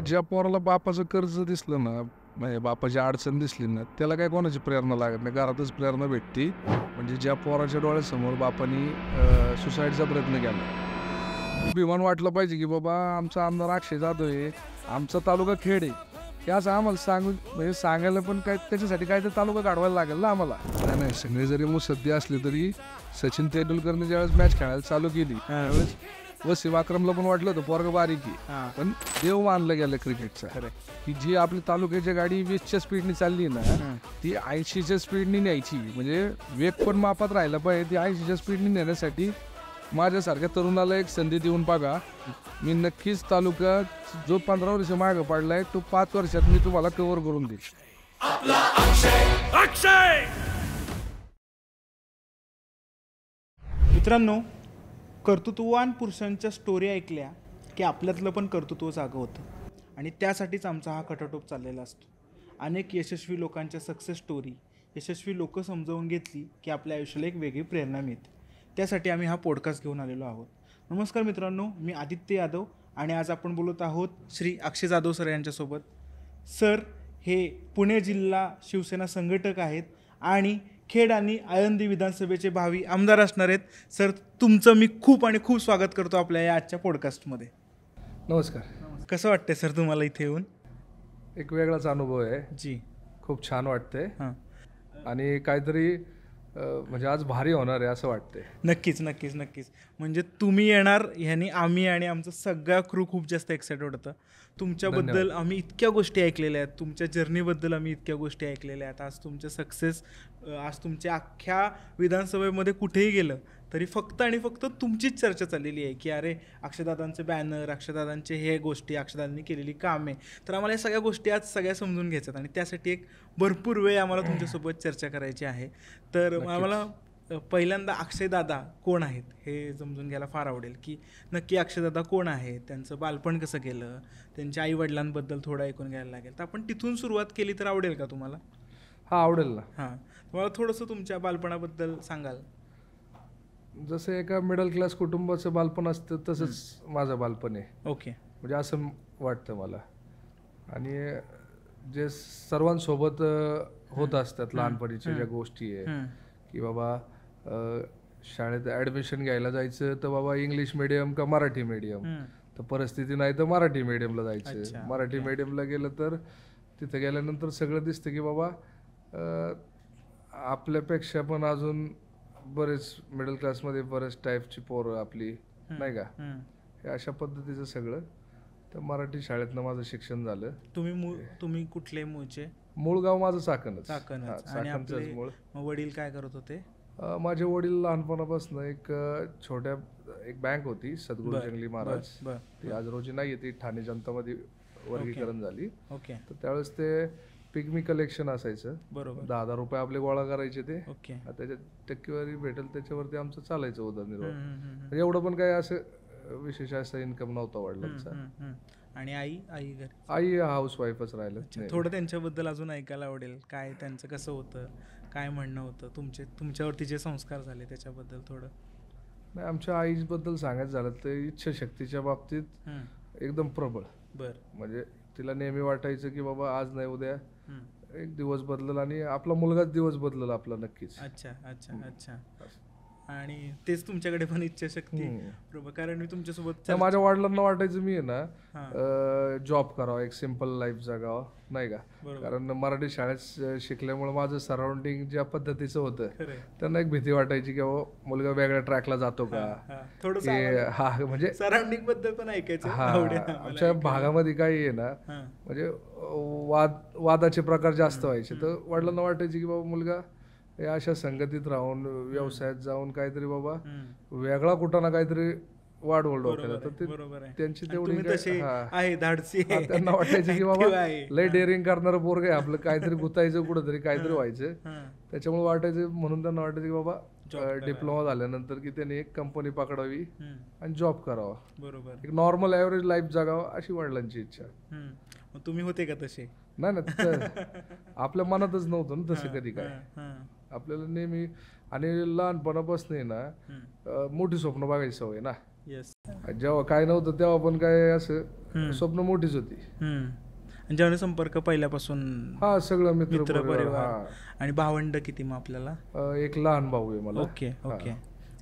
ज्या पोराला बापाचं कर्ज दिसलं ना, म्हणजे बापाची अडचण दिसली ना, त्याला काय कोणाची प्रेरणा लागत नाही. घरातच प्रेरणा भेटते. म्हणजे ज्या पोराच्या डोळ्यासमोर बापानी सुसाईडचा प्रयत्न केला. अभिमान वाटलं पाहिजे, की बाबा आमचा आमदार अक्षय जाधव आहे, आमचा तालुका खेड आहे. हे असं आम्हाला सांगून म्हणजे सांगायला पण काय त्याच्यासाठी काय तर तालुका काढवायला लागेल ना आम्हाला. नाही नाही, सगळे जरी मुत्सद्दी असले तरी सचिन तेंडुलकरने ज्यावेळेस मॅच खेळायला चालू केली त्यावेळेस वसीम अक्रमला पण वाटलं होतं पोरग बारीकी, पण देव मानलं गेलं क्रिकेटचा, की जी आपली तालुक्याची गाडी 20च्या स्पीडनी चालली ना, ती 80च्या स्पीडनी न्यायची. म्हणजे वेग पण मापात राहिला पाहिजे. ती 80च्या स्पीडनी नेण्यासाठी माझ्यासारख्या तरुणाला एक संधी देऊन बघा. मी नक्कीच तालुक्यात जो 15 वर्ष मागं पडलाय तो 5 वर्षात मी तुम्हाला कव्हर करून देईल. मित्रांनो, कर्तृत्ववान पुरुषांच्या स्टोरी ऐकल्या की आपल्यातलं पण कर्तृत्व जागं होतं आणि त्यासाठीच आमचा हा खटाटोप चाललेला असतो. अनेक यशस्वी लोकांच्या सक्सेस स्टोरी यशस्वी लोक समजावून घेतली की आपल्या आयुष्याला एक वेगळी प्रेरणा मिळते. त्यासाठी आम्ही हा पॉडकास्ट घेऊन आलेलो आहोत. नमस्कार मित्रांनो, मी आदित्य यादव आणि आज आपण बोलत आहोत श्री अक्षय जाधव सर यांच्यासोबत. सर हे पुणे जिल्हा शिवसेना संघटक आहेत आणि खेड आणि आळंदी विधानसभेचे भावी आमदार असणार आहेत. सर, तुमचं मी खूप आणि खूप स्वागत करतो आपल्या या आजच्या पॉडकास्टमध्ये. नमस्कार. कसं वाटतंय सर तुम्हाला इथे येऊन? एक वेगळाच अनुभव आहे जी. खूप छान वाटतंय हां, आणि काहीतरी म्हणजे आज भारी होणार आहे असं वाटतंय. नक्कीच नक्कीच नक्कीच. म्हणजे तुम्ही येणार ह्यानी आम्ही आणि आमचा सगळा क्रू खूप जास्त एक्सायटेड होतं. तुमच्याबद्दल आम्ही इतक्या गोष्टी ऐकलेल्या आहेत, तुमच्या जर्नीबद्दल आम्ही इतक्या गोष्टी ऐकलेल्या आहेत. आज तुमचे सक्सेस, आज तुमच्या अख्ख्या विधानसभेमध्ये कुठेही गेलं तरी फक्त आणि फक्त तुमचीच चर्चा चाललेली आहे की अरे अक्षयदादांचे बॅनर, अक्षयदादांचे हे गोष्टी, अक्षयदादांनी केलेली कामे. तर आम्हाला या सगळ्या गोष्टी आज सगळ्या समजून घ्यायच्यात आणि त्यासाठी एक भरपूर वेळ आम्हाला तुमच्यासोबत चर्चा करायची आहे. तर आम्हाला पहिल्यांदा अक्षयदादा कोण आहेत हे समजून घ्यायला फार आवडेल, की नक्की अक्षयदादा कोण आहेत, त्यांचं बालपण कसं गेलं, त्यांच्या आईवडिलांबद्दल थोडं ऐकून घ्यायला लागेल. तर आपण तिथून सुरुवात केली तर आवडेल का तुम्हाला? हा, आवडेल ना. हां, मला थोडंसं तुमच्या बालपणाबद्दल सांगाल? जसं एका मिडल क्लास कुटुंबाचं बालपण असतं तसंच माझं बालपण आहे. ओके. म्हणजे असं वाटतं मला. आणि जे सर्वांसोबत होत असतात लहानपणीच्या ज्या गोष्टी आहे, की बाबा शाळेत ॲडमिशन घ्यायला जायचं तर बाबा इंग्लिश मिडियम का मराठी मिडियम, तर परिस्थिती नाही तर मराठी मिडियमला जायचं. मराठी मिडियमला गेलं तर तिथं गेल्यानंतर सगळं दिसतं की बाबा आपल्यापेक्षा पण अजून बरेच मिडल क्लासमध्ये बरेच टाईपची पोरं आपली, नाही का, हे अशा पद्धतीचं सगळं. तर मराठी शाळेतनं माझं शिक्षण झालं. तुम्ही कुठले मूळचे? मूळ गाव माझं चाकणच. आणि आपले मूळ. वडील काय करत होते? माझे वडील लहानपणापासून एक छोट्या एक बँक होती सद्गुरू जंगली महाराज, ती आज रोजी नाही, ती ठाणे जनतामध्ये वर्गीकरण झाली. ओके. तर त्यावेळेस ते पिग्मी कलेक्शन असायचं. बरोबर. 10,000 रुपये आपले गोळा करायचे ते. ओके. त्याच्या टक्केवारी भेटेल त्याच्यावरती आमचं चालायचं उदरनिर्वाह. एवढं पण काय असं विशेष असं इन्कम नव्हता वडिलांचा. आणि आई घरी? आई हाऊस वाईफच राहिलं. थोडं त्यांच्याबद्दल अजून ऐकायला आवडेल, काय त्यांचं कसं होतं, काय म्हणणं होतं, तुमच्यावरती जे संस्कार झाले त्याच्याबद्दल थोडं. नाही, आमच्या आईबद्दल सांगायचं झालं तर इच्छाशक्तीच्या बाबतीत एकदम प्रबळ. म्हणजे तिला नेहमी वाटायचं की बाबा आज नाही उद्या एक दिवस बदलल आणि आपला मुलगाच दिवस बदलल आपला नक्कीच. अच्छा अच्छा अच्छा. आणि तेच तुमच्याकडे पण इच्छाशक्ती बरोबर. कारण मी तुमच्यासोबत माझ्या वडिलांना वाटायचं मी आहे ना जॉब करावा, एक सिंपल लाईफ जगावा, नाही का. कारण मराठी शाळेत शिकल्यामुळे माझं सराउंडिंग ज्या पद्धतीचं होतं त्यांना एक भीती वाटायची की बाबा मुलगा वेगळ्या ट्रॅकला जातो का. हा, म्हणजे सराउंडिंग बद्दल पण ऐकायचं. आमच्या भागामध्ये काही आहे ना, म्हणजे वादाचे प्रकार जास्त व्हायचे. तर वडिलांना वाटायचे की बाबा मुलगा या अशा संगतीत राहून व्यवसायात जाऊन काहीतरी बाबा वेगळा कुठं ना काहीतरी वाढवल डोक्याला. तर ते त्यांची तेवढी धाडसी, त्यांना वाटायचं की बाबा लय डेअरिंग करणारं पोरग आहे आपलं, काहीतरी गुतायचं कुठंतरी, काहीतरी व्हायचं. त्याच्यामुळे वाटायचं, म्हणून त्यांना वाटायचं की बाबा डिप्लोमा झाल्यानंतर की त्यांनी एक कंपनी पकडावी आणि जॉब करावा, बरोबर, एक नॉर्मल ॲव्हरेज लाईफ जगावा अशी वडिलांची इच्छा. तुम्ही होते का तसे? नाही ना, आपल्या मनातच नव्हतं ना तसं कधी काय. आपल्याला नेहमी आणि लहानपणापासून ना मोठी स्वप्न बघायची सवय ना. जेव्हा काय नव्हतं तेव्हा पण काय असं स्वप्न मोठीच होती. आणि जनसंपर्क पहिल्यापासून हा सगळं मित्र मित्र परिवार. आणि भावंड किती मग आपल्याला? एक लहान भाऊ आहे मला. Okay okay.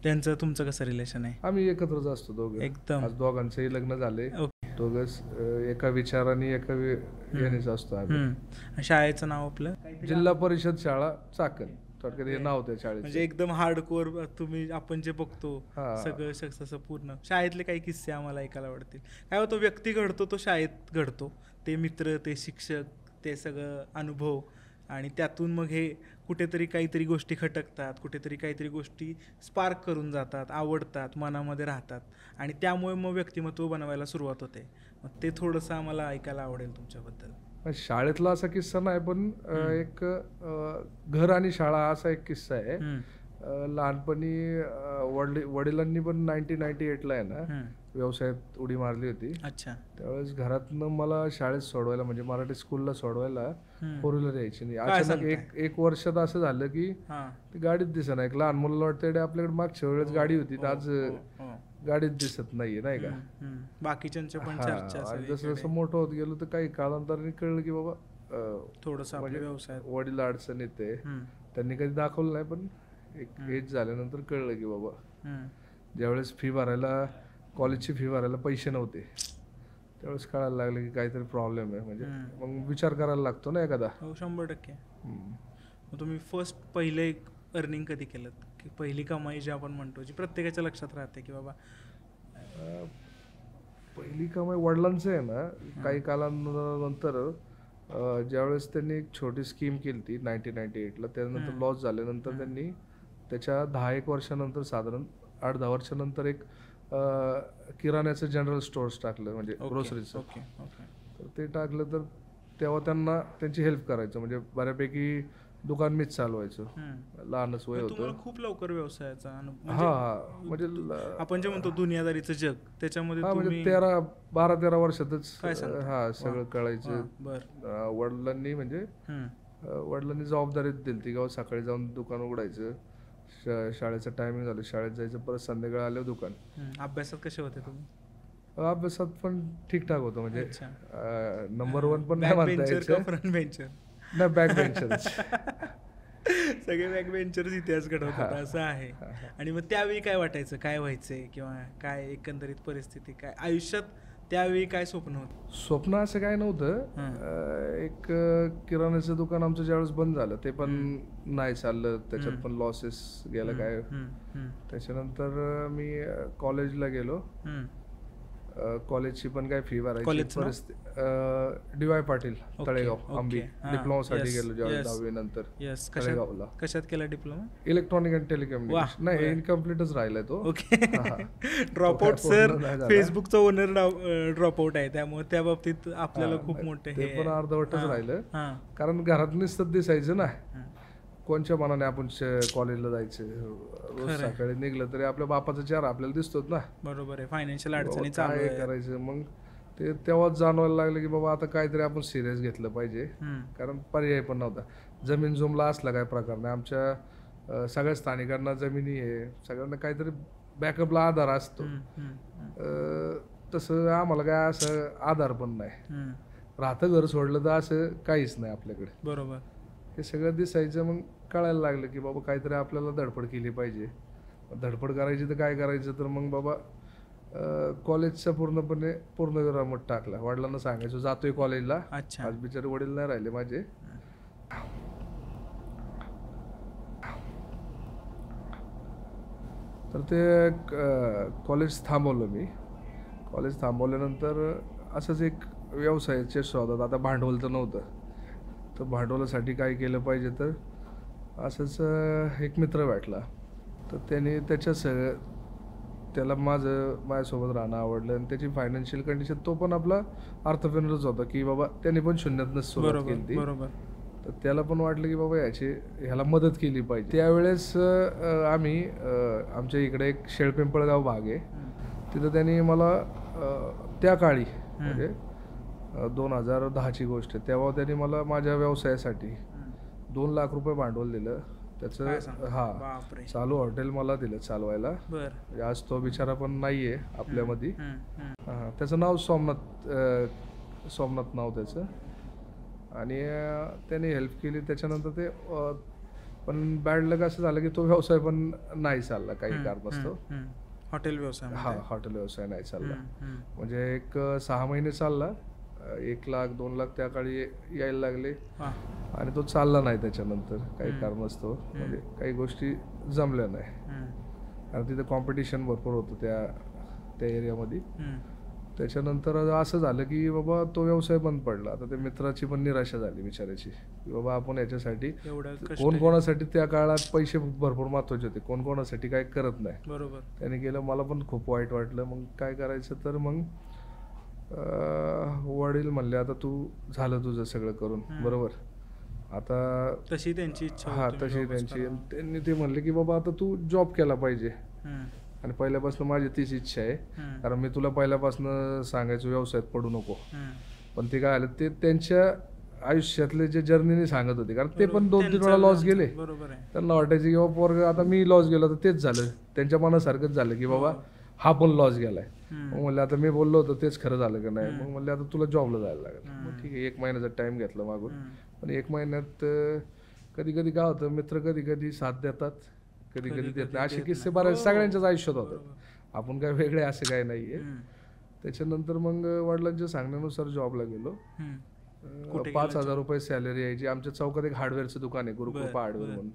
त्यांचं तुमचं कसं रिलेशन आहे? आम्ही एकत्रच असतो दोघे. एकदम. आज दोघांचंही लग्न झाले. ओके. दोघंच एका विचाराने एका यानेच असतो आम्ही. शाळेचं नाव आपलं? जिल्हा परिषद शाळा चाकण, थोडक्यात हे नाव त्या शाळेचं. म्हणजे एकदम हार्डकोर तुम्ही आपण जे बघतो सगळं सक्सेस पूर्ण. शाळेतले काही किस्से आम्हाला ऐकायला आवडतील. काय होतं, व्यक्ती घडतो तो शाळेत घडतो, ते मित्र, ते शिक्षक, ते सगळं अनुभव, आणि त्यातून मग हे कुठेतरी काहीतरी गोष्टी खटकतात, कुठेतरी काहीतरी गोष्टी स्पार्क करून जातात, आवडतात, मनामध्ये राहतात, आणि त्यामुळे मग व्यक्तिमत्व बनवायला सुरुवात होते. मग ते थोडंसं आम्हाला ऐकायला आवडेल तुमच्याबद्दल. शाळेतला असा किस्सा नाही, पण एक घर आणि शाळा असा एक किस्सा आहे. लहानपणी वडिलांनी पण 1998ला आहे ना व्यवसायात उडी मारली होती. अच्छा. त्यावेळेस घरातनं मला शाळेत सोडवायला, म्हणजे मराठी स्कूलला सोडवायला 4 व्हीलर यायची नाही. काय अचानक एक वर्षात असं झालं की ती गाडीच दिसत नाही. एक लहान मुलाला वाटतं आपल्याकडे मागच्या वेळेस गाडी होती, तर आज गाडीच दिसत नाहीये, नाही का. बाकीच्यांच्या पण चर्चा. आणि जसं जसं मोठं होत गेलो तर काही कालांतराने कळलं की बाबा थोडंसं म्हणजे व्यवसाय वडील अडचण येते. त्यांनी कधी दाखवलं नाही, पण एक एज झाल्यानंतर कळलं की बाबा ज्यावेळेस फी भरायला, कॉलेजची फी भरायला पैसे नव्हते, त्यावेळेस कळायला लागलं की काहीतरी प्रॉब्लेम आहे. म्हणजे मग विचार करायला लागतो ना एखादा. 100%. मग तुम्ही फर्स्ट पहिले अर्निंग कधी केलं, की पहिली कमाई जी आपण म्हणतो, जी प्रत्येकाच्या लक्षात राहते की बाबा पहिली कमाई वडिलांचं आहे ना, काही कालानंतर ज्यावेळेस त्यांनी एक छोटी स्कीम केली ती 1998ला, त्यानंतर लॉस झाल्यानंतर त्यांनी त्याच्या 10-1 वर्षानंतर, साधारण 8-10 वर्षानंतर एक किराण्याचं जनरल स्टोअर्स टाकलं, म्हणजे ग्रोसरीचं. तर ते टाकलं, तर तेव्हा त्यांना त्यांची हेल्प करायचं, म्हणजे बऱ्यापैकी दुकान मीच चालवायचं. लहानच वय होतं. खूप लवकर व्यवसायाचा म्हणजे आपण जे म्हणतो दुनियादारीचं जग, त्याच्यामध्ये म्हणजे 12-13 वर्षातच सगळं कळायचं. वडिलांनी म्हणजे वडिलांनी जबाबदारी दिली ती, सकाळी जाऊन दुकान उघडायचं, शाळेचं टायमिंग झालं, शाळेत जायचं, परत संध्याकाळी आलं दुकान. अभ्यासात कसे होते तुम्ही? अभ्यासात पण ठीकठाक होतं, म्हणजे नंबर 1 पण नाही म्हणता यायचं. Front bencher? नाही, बॅक बेंचर्स. सगळे बॅक बेंचर्स इतिहास घडवतात असं आहे. आणि मग त्यावेळी काय वाटायचं, काय व्हायचंय, किंवा काय एकंदरीत परिस्थिती, काय आयुष्यात त्यावेळी काय स्वप्न होतं? स्वप्न असं काय नव्हतं. एक किराण्याचं दुकान आमचं ज्यावेळेस बंद झालं, ते पण नाही चाललं, त्याच्यात पण लॉसेस गेलं काय. त्याच्यानंतर मी कॉलेजला गेलो. कॉलेजची पण काय फी भरायची परिस्थिती. DY पाटील तळेगाव आंबी, डिप्लोमासाठी गेलो ज्यावेळेस 10वी नंतर तळेगावला. कशात केला डिप्लोमा? Electronic and telecommunication. नाही, इनकम्प्लीटच राहिलाय तो. ओके. ड्रॉपआउट सर, फेसबुकचा ओनर ड्रॉपआउट आहे, त्यामुळे त्या बाबतीत आपल्याला खूप मोठे ते पण अर्धवटच राहिलं, कारण घरात नुसतं दिसायचं ना. कोणच्या मनाने आपण कॉलेजला जायचं, रोज सकाळी निघलं तरी आपल्या बापाचा चेहरा आपल्याला दिसतोच ना. बरोबर आहे. फायनान्शियल अडचणी काय करायचं, मग ते तेव्हाच जाणवायला लागलं की बाबा आता काहीतरी आपण सिरियस घेतलं पाहिजे, कारण पर्याय पण नव्हता. जमीन जुमला असला काय प्रकार नाही. आमच्या सगळ्या स्थानिकांना जमिनी आहे, सगळ्यांना काहीतरी बॅकअपला आधार असतो. तसं आम्हाला काय असं आधार पण नाही. राहतं घर सोडलं तर असं काहीच नाही आपल्याकडे. बरोबर. हे सगळं दिसायचं. मग कळायला लागलं की बाबा काहीतरी आपल्याला धडपड केली पाहिजे. धडपड करायची तर काय करायचं, तर मग बाबा कॉलेजचा पूर्णविराम टाकला. वडिलांना सांगायचो जातोय कॉलेजला. आज बिचारे वडील नाही राहिले माझे. तर ते कॉलेज थांबवलं मी. कॉलेज थांबवल्यानंतर असंच एक व्यवसायाच्या शोधात. आता भांडवल तर नव्हतं, तर भांडवलासाठी काय केलं पाहिजे, तर असंच एक मित्र भेटला. तर त्याने त्याला माझ्यासोबत राहणं आवडलं, आणि त्याची फायनान्शियल कंडिशन, तो पण आपला अर्थप्रेन्योरच होता की बाबा त्याने पण शून्यातनं सुरुवात केली ती. तर त्याला पण वाटलं की बाबा ह्याला मदत केली पाहिजे. त्यावेळेस आम्ही आमच्या इकडे एक शेळपिंपळगाव भाग आहे, तिथं त्यांनी मला त्या काळी, म्हणजे 2010ची गोष्ट आहे, तेव्हा त्यांनी मला माझ्या व्यवसायासाठी 2 लाख रुपये भांडवल दिलं. त्याचं काय सांगता? हा बापरे. चालू हॉटेल मला दिलं चालवायला. बर. म्हणजे आज तो बिचारा पण नाहीये आपल्यामध्ये. हम्म, हम्म. त्याचं नाव सोमनाथ नाव त्याचं. आणि त्याने हेल्प केली त्याच्यानंतर ते पण बॅड लक असं झालं की तो व्यवसाय पण नाही चालला काही कारणास्तव. हॉटेल व्यवसाय. हा हॉटेल व्यवसाय नाही चालला. हम्म. म्हणजे एक 6 महिने चालला. 1 लाख 2 लाख त्या काळी यायला लागले हा. आणि तो चालला नाही त्याच्यानंतर काही कारणास्तव. म्हणजे काही गोष्टी जमल्या नाही. आणि तिथं कॉम्पिटिशन भरपूर होतं त्या एरियामध्ये. त्याच्यानंतर असं झालं की बाबा तो व्यवसाय बंद पडला. आता त्या मित्राची पण निराशा झाली बिचाराची की बाबा आपण याच्यासाठी कोण कोणासाठी त्या काळात पैसे भरपूर महत्वाचे होते, कोण कोणासाठी काय करत नाही. बरोबर. त्याने केलं. मला पण खूप वाईट वाटलं. मग काय करायचं तर मग वडील म्हणले आता तू झालं तुझं सगळं करून बरोबर, आता तशी त्यांची इच्छा. हा तशी त्यांची. त्यांनी ते म्हणले की बाबा आता तू जॉब केला पाहिजे. आणि पहिल्यापासून माझी तीच इच्छा आहे. कारण मी तुला पहिल्यापासून सांगायचो व्यवसायात पडू नको. पण ते काय आलं ते त्यांच्या आयुष्यातले जे जर्नीने सांगत होते. कारण ते पण 2-3 वेळा लॉस गेले. त्यांना वाटायचं की बाबा पोरग आता मी लॉस गेलो तर तेच झालं. त्यांच्या मनासारखंच झालं की बाबा हा पण लॉस गेलाय. मग म्हणलं आता मी बोललो होतो तेच खरं झालं का नाही. मग म्हणले आता तुला जॉबला जायला लागेल. मग ठीक आहे 1 महिन्याचा टाइम घेतला मागून. पण 1 महिन्यात कधी कधी काय होतं मित्र कधी कधी साथ देतात, कधी कधी देत नाही. असे किस्से बऱ्याच सगळ्यांच्याच आयुष्यात होतात. आपण काय वेगळे असे काय नाहीये. त्याच्यानंतर मग वडिलांच्या सांगण्यानुसार जॉबला गेलो. 5,000 रुपये सॅलरी यायची. आमच्या चौकात एक हार्डवेअरचं दुकान आहे गुरुकृपा हार्डवेअर म्हणून.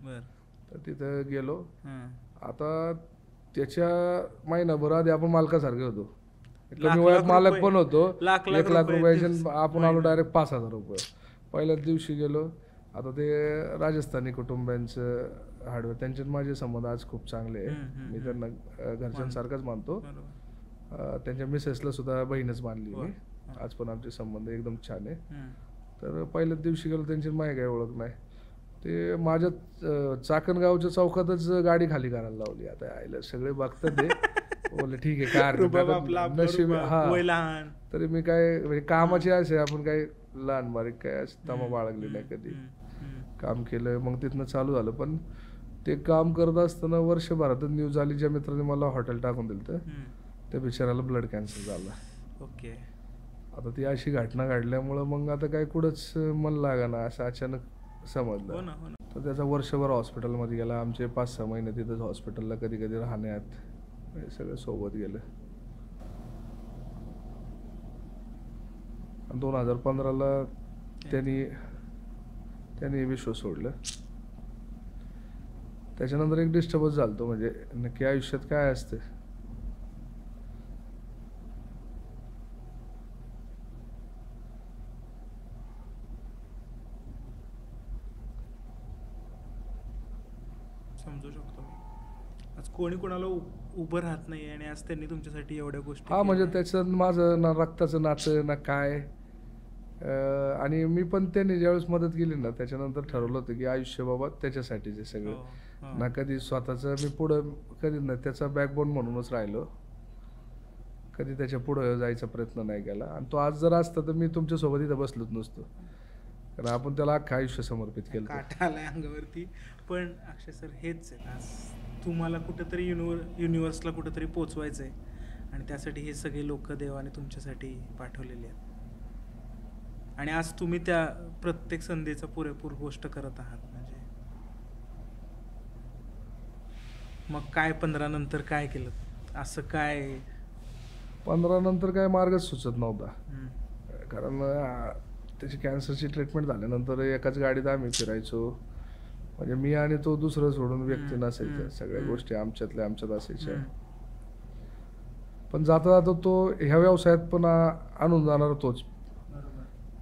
तर तिथं गेलो. आता त्याच्या महिनाभर आधी आपण मालकासारखे होतो. कमी वयात मालक पण होतो. 1 लाख रुपयाचे. आपण आलो डायरेक्ट 5,000 रुपये. पहिल्याच दिवशी गेलो. आता ते राजस्थानी कुटुंबियांचं हार्डवेअर त्यांचे माझे संबंध आज खूप चांगले आहे. मी त्यांना घरच्यांसारखंच मानतो. त्यांच्या मिसेसला सुद्धा बहीणच मानली मी. आज पण आमचे संबंध एकदम छान आहे. तर पहिल्याच दिवशी गेलो. त्यांची माझी काही ओळख नाही. ते माझ्या चाकणगावच्या चौकातच गाडी खाली करायला लावली. आता आईला सगळे बघतात ते बोलले ठीक आहे काय नशीब. हा तरी मी काय म्हणजे कामाची असे आपण काय लहान बारीक काय असं तमा बाळगली नाही कधी. काम केलं. मग तिथनं चालू झालं. पण ते काम करत असताना वर्षभरातच न्यूज आली. ज्या मित्राने मला हॉटेल टाकून दिलं तर त्या बिचाराला ब्लड कॅन्सर झाला. ओके. आता ती अशी घटना घडल्यामुळं मग आता काय कुठंच मन लागाना असं अचानक समजलं. तर त्याचा वर्षभर हॉस्पिटलमध्ये गेला. आमचे 5-6 महिने तिथंच हॉस्पिटलला कधी कधी राहण्यात हे सगळं सोबत गेलं. 2015ला त्यांनी विश्व सोडलं. त्याच्यानंतर एक डिस्टर्बच झालतो. म्हणजे नक्की आयुष्यात काय असतं. समजू शकतो. आज कोणी कोणाला उभं राहत नाही आणि आज त्यांनी तुमच्यासाठी एवढ्या गोष्टी. हा म्हणजे त्याचं माझं ना रक्ताचं नातं ना काय. आणि मी पण त्यांनी ज्यावेळेस मदत केली ना त्याच्यानंतर ठरवलं होतं की आयुष्य बाबा त्याच्यासाठीच आहे सगळं. ना कधी स्वतःचं मी पुढं कधी नाही. त्याचा बॅकबोन म्हणूनच राहिलो. कधी त्याच्या पुढं जायचा प्रयत्न नाही केला. आणि तो आज जर असता तर मी तुमच्यासोबत इथं बसलोच नसतो. कारण आपण त्याला अख्खं आयुष्य समर्पित केलं. काटा आलाय अंगावरती. पण अक्षय सर हेच आहे आज तुम्हाला कुठंतरी युनिव्हर्सला कुठंतरी पोचवायचं आहे. आणि त्यासाठी हे सगळे लोक देवाने तुमच्यासाठी पाठवलेले आहेत. आणि आज तुम्ही त्या प्रत्येक संधीचा पुरेपूर गोष्ट करत आहात. म्हणजे मग काय 15 नंतर काय केलं असं काय. 15 नंतर काय मार्गच सुचत नव्हता. कारण त्याची कॅन्सरची ट्रीटमेंट झाल्यानंतर एकाच गाडीत आम्ही फिरायचो. म्हणजे मी आणि तो दुसरं सोडून व्यक्ती नसायचं. सगळ्या गोष्टी आमच्यातल्या आमच्यात असायच्या. पण जाता जाता तो ह्या व्यवसायात पण आणून जाणार तोच.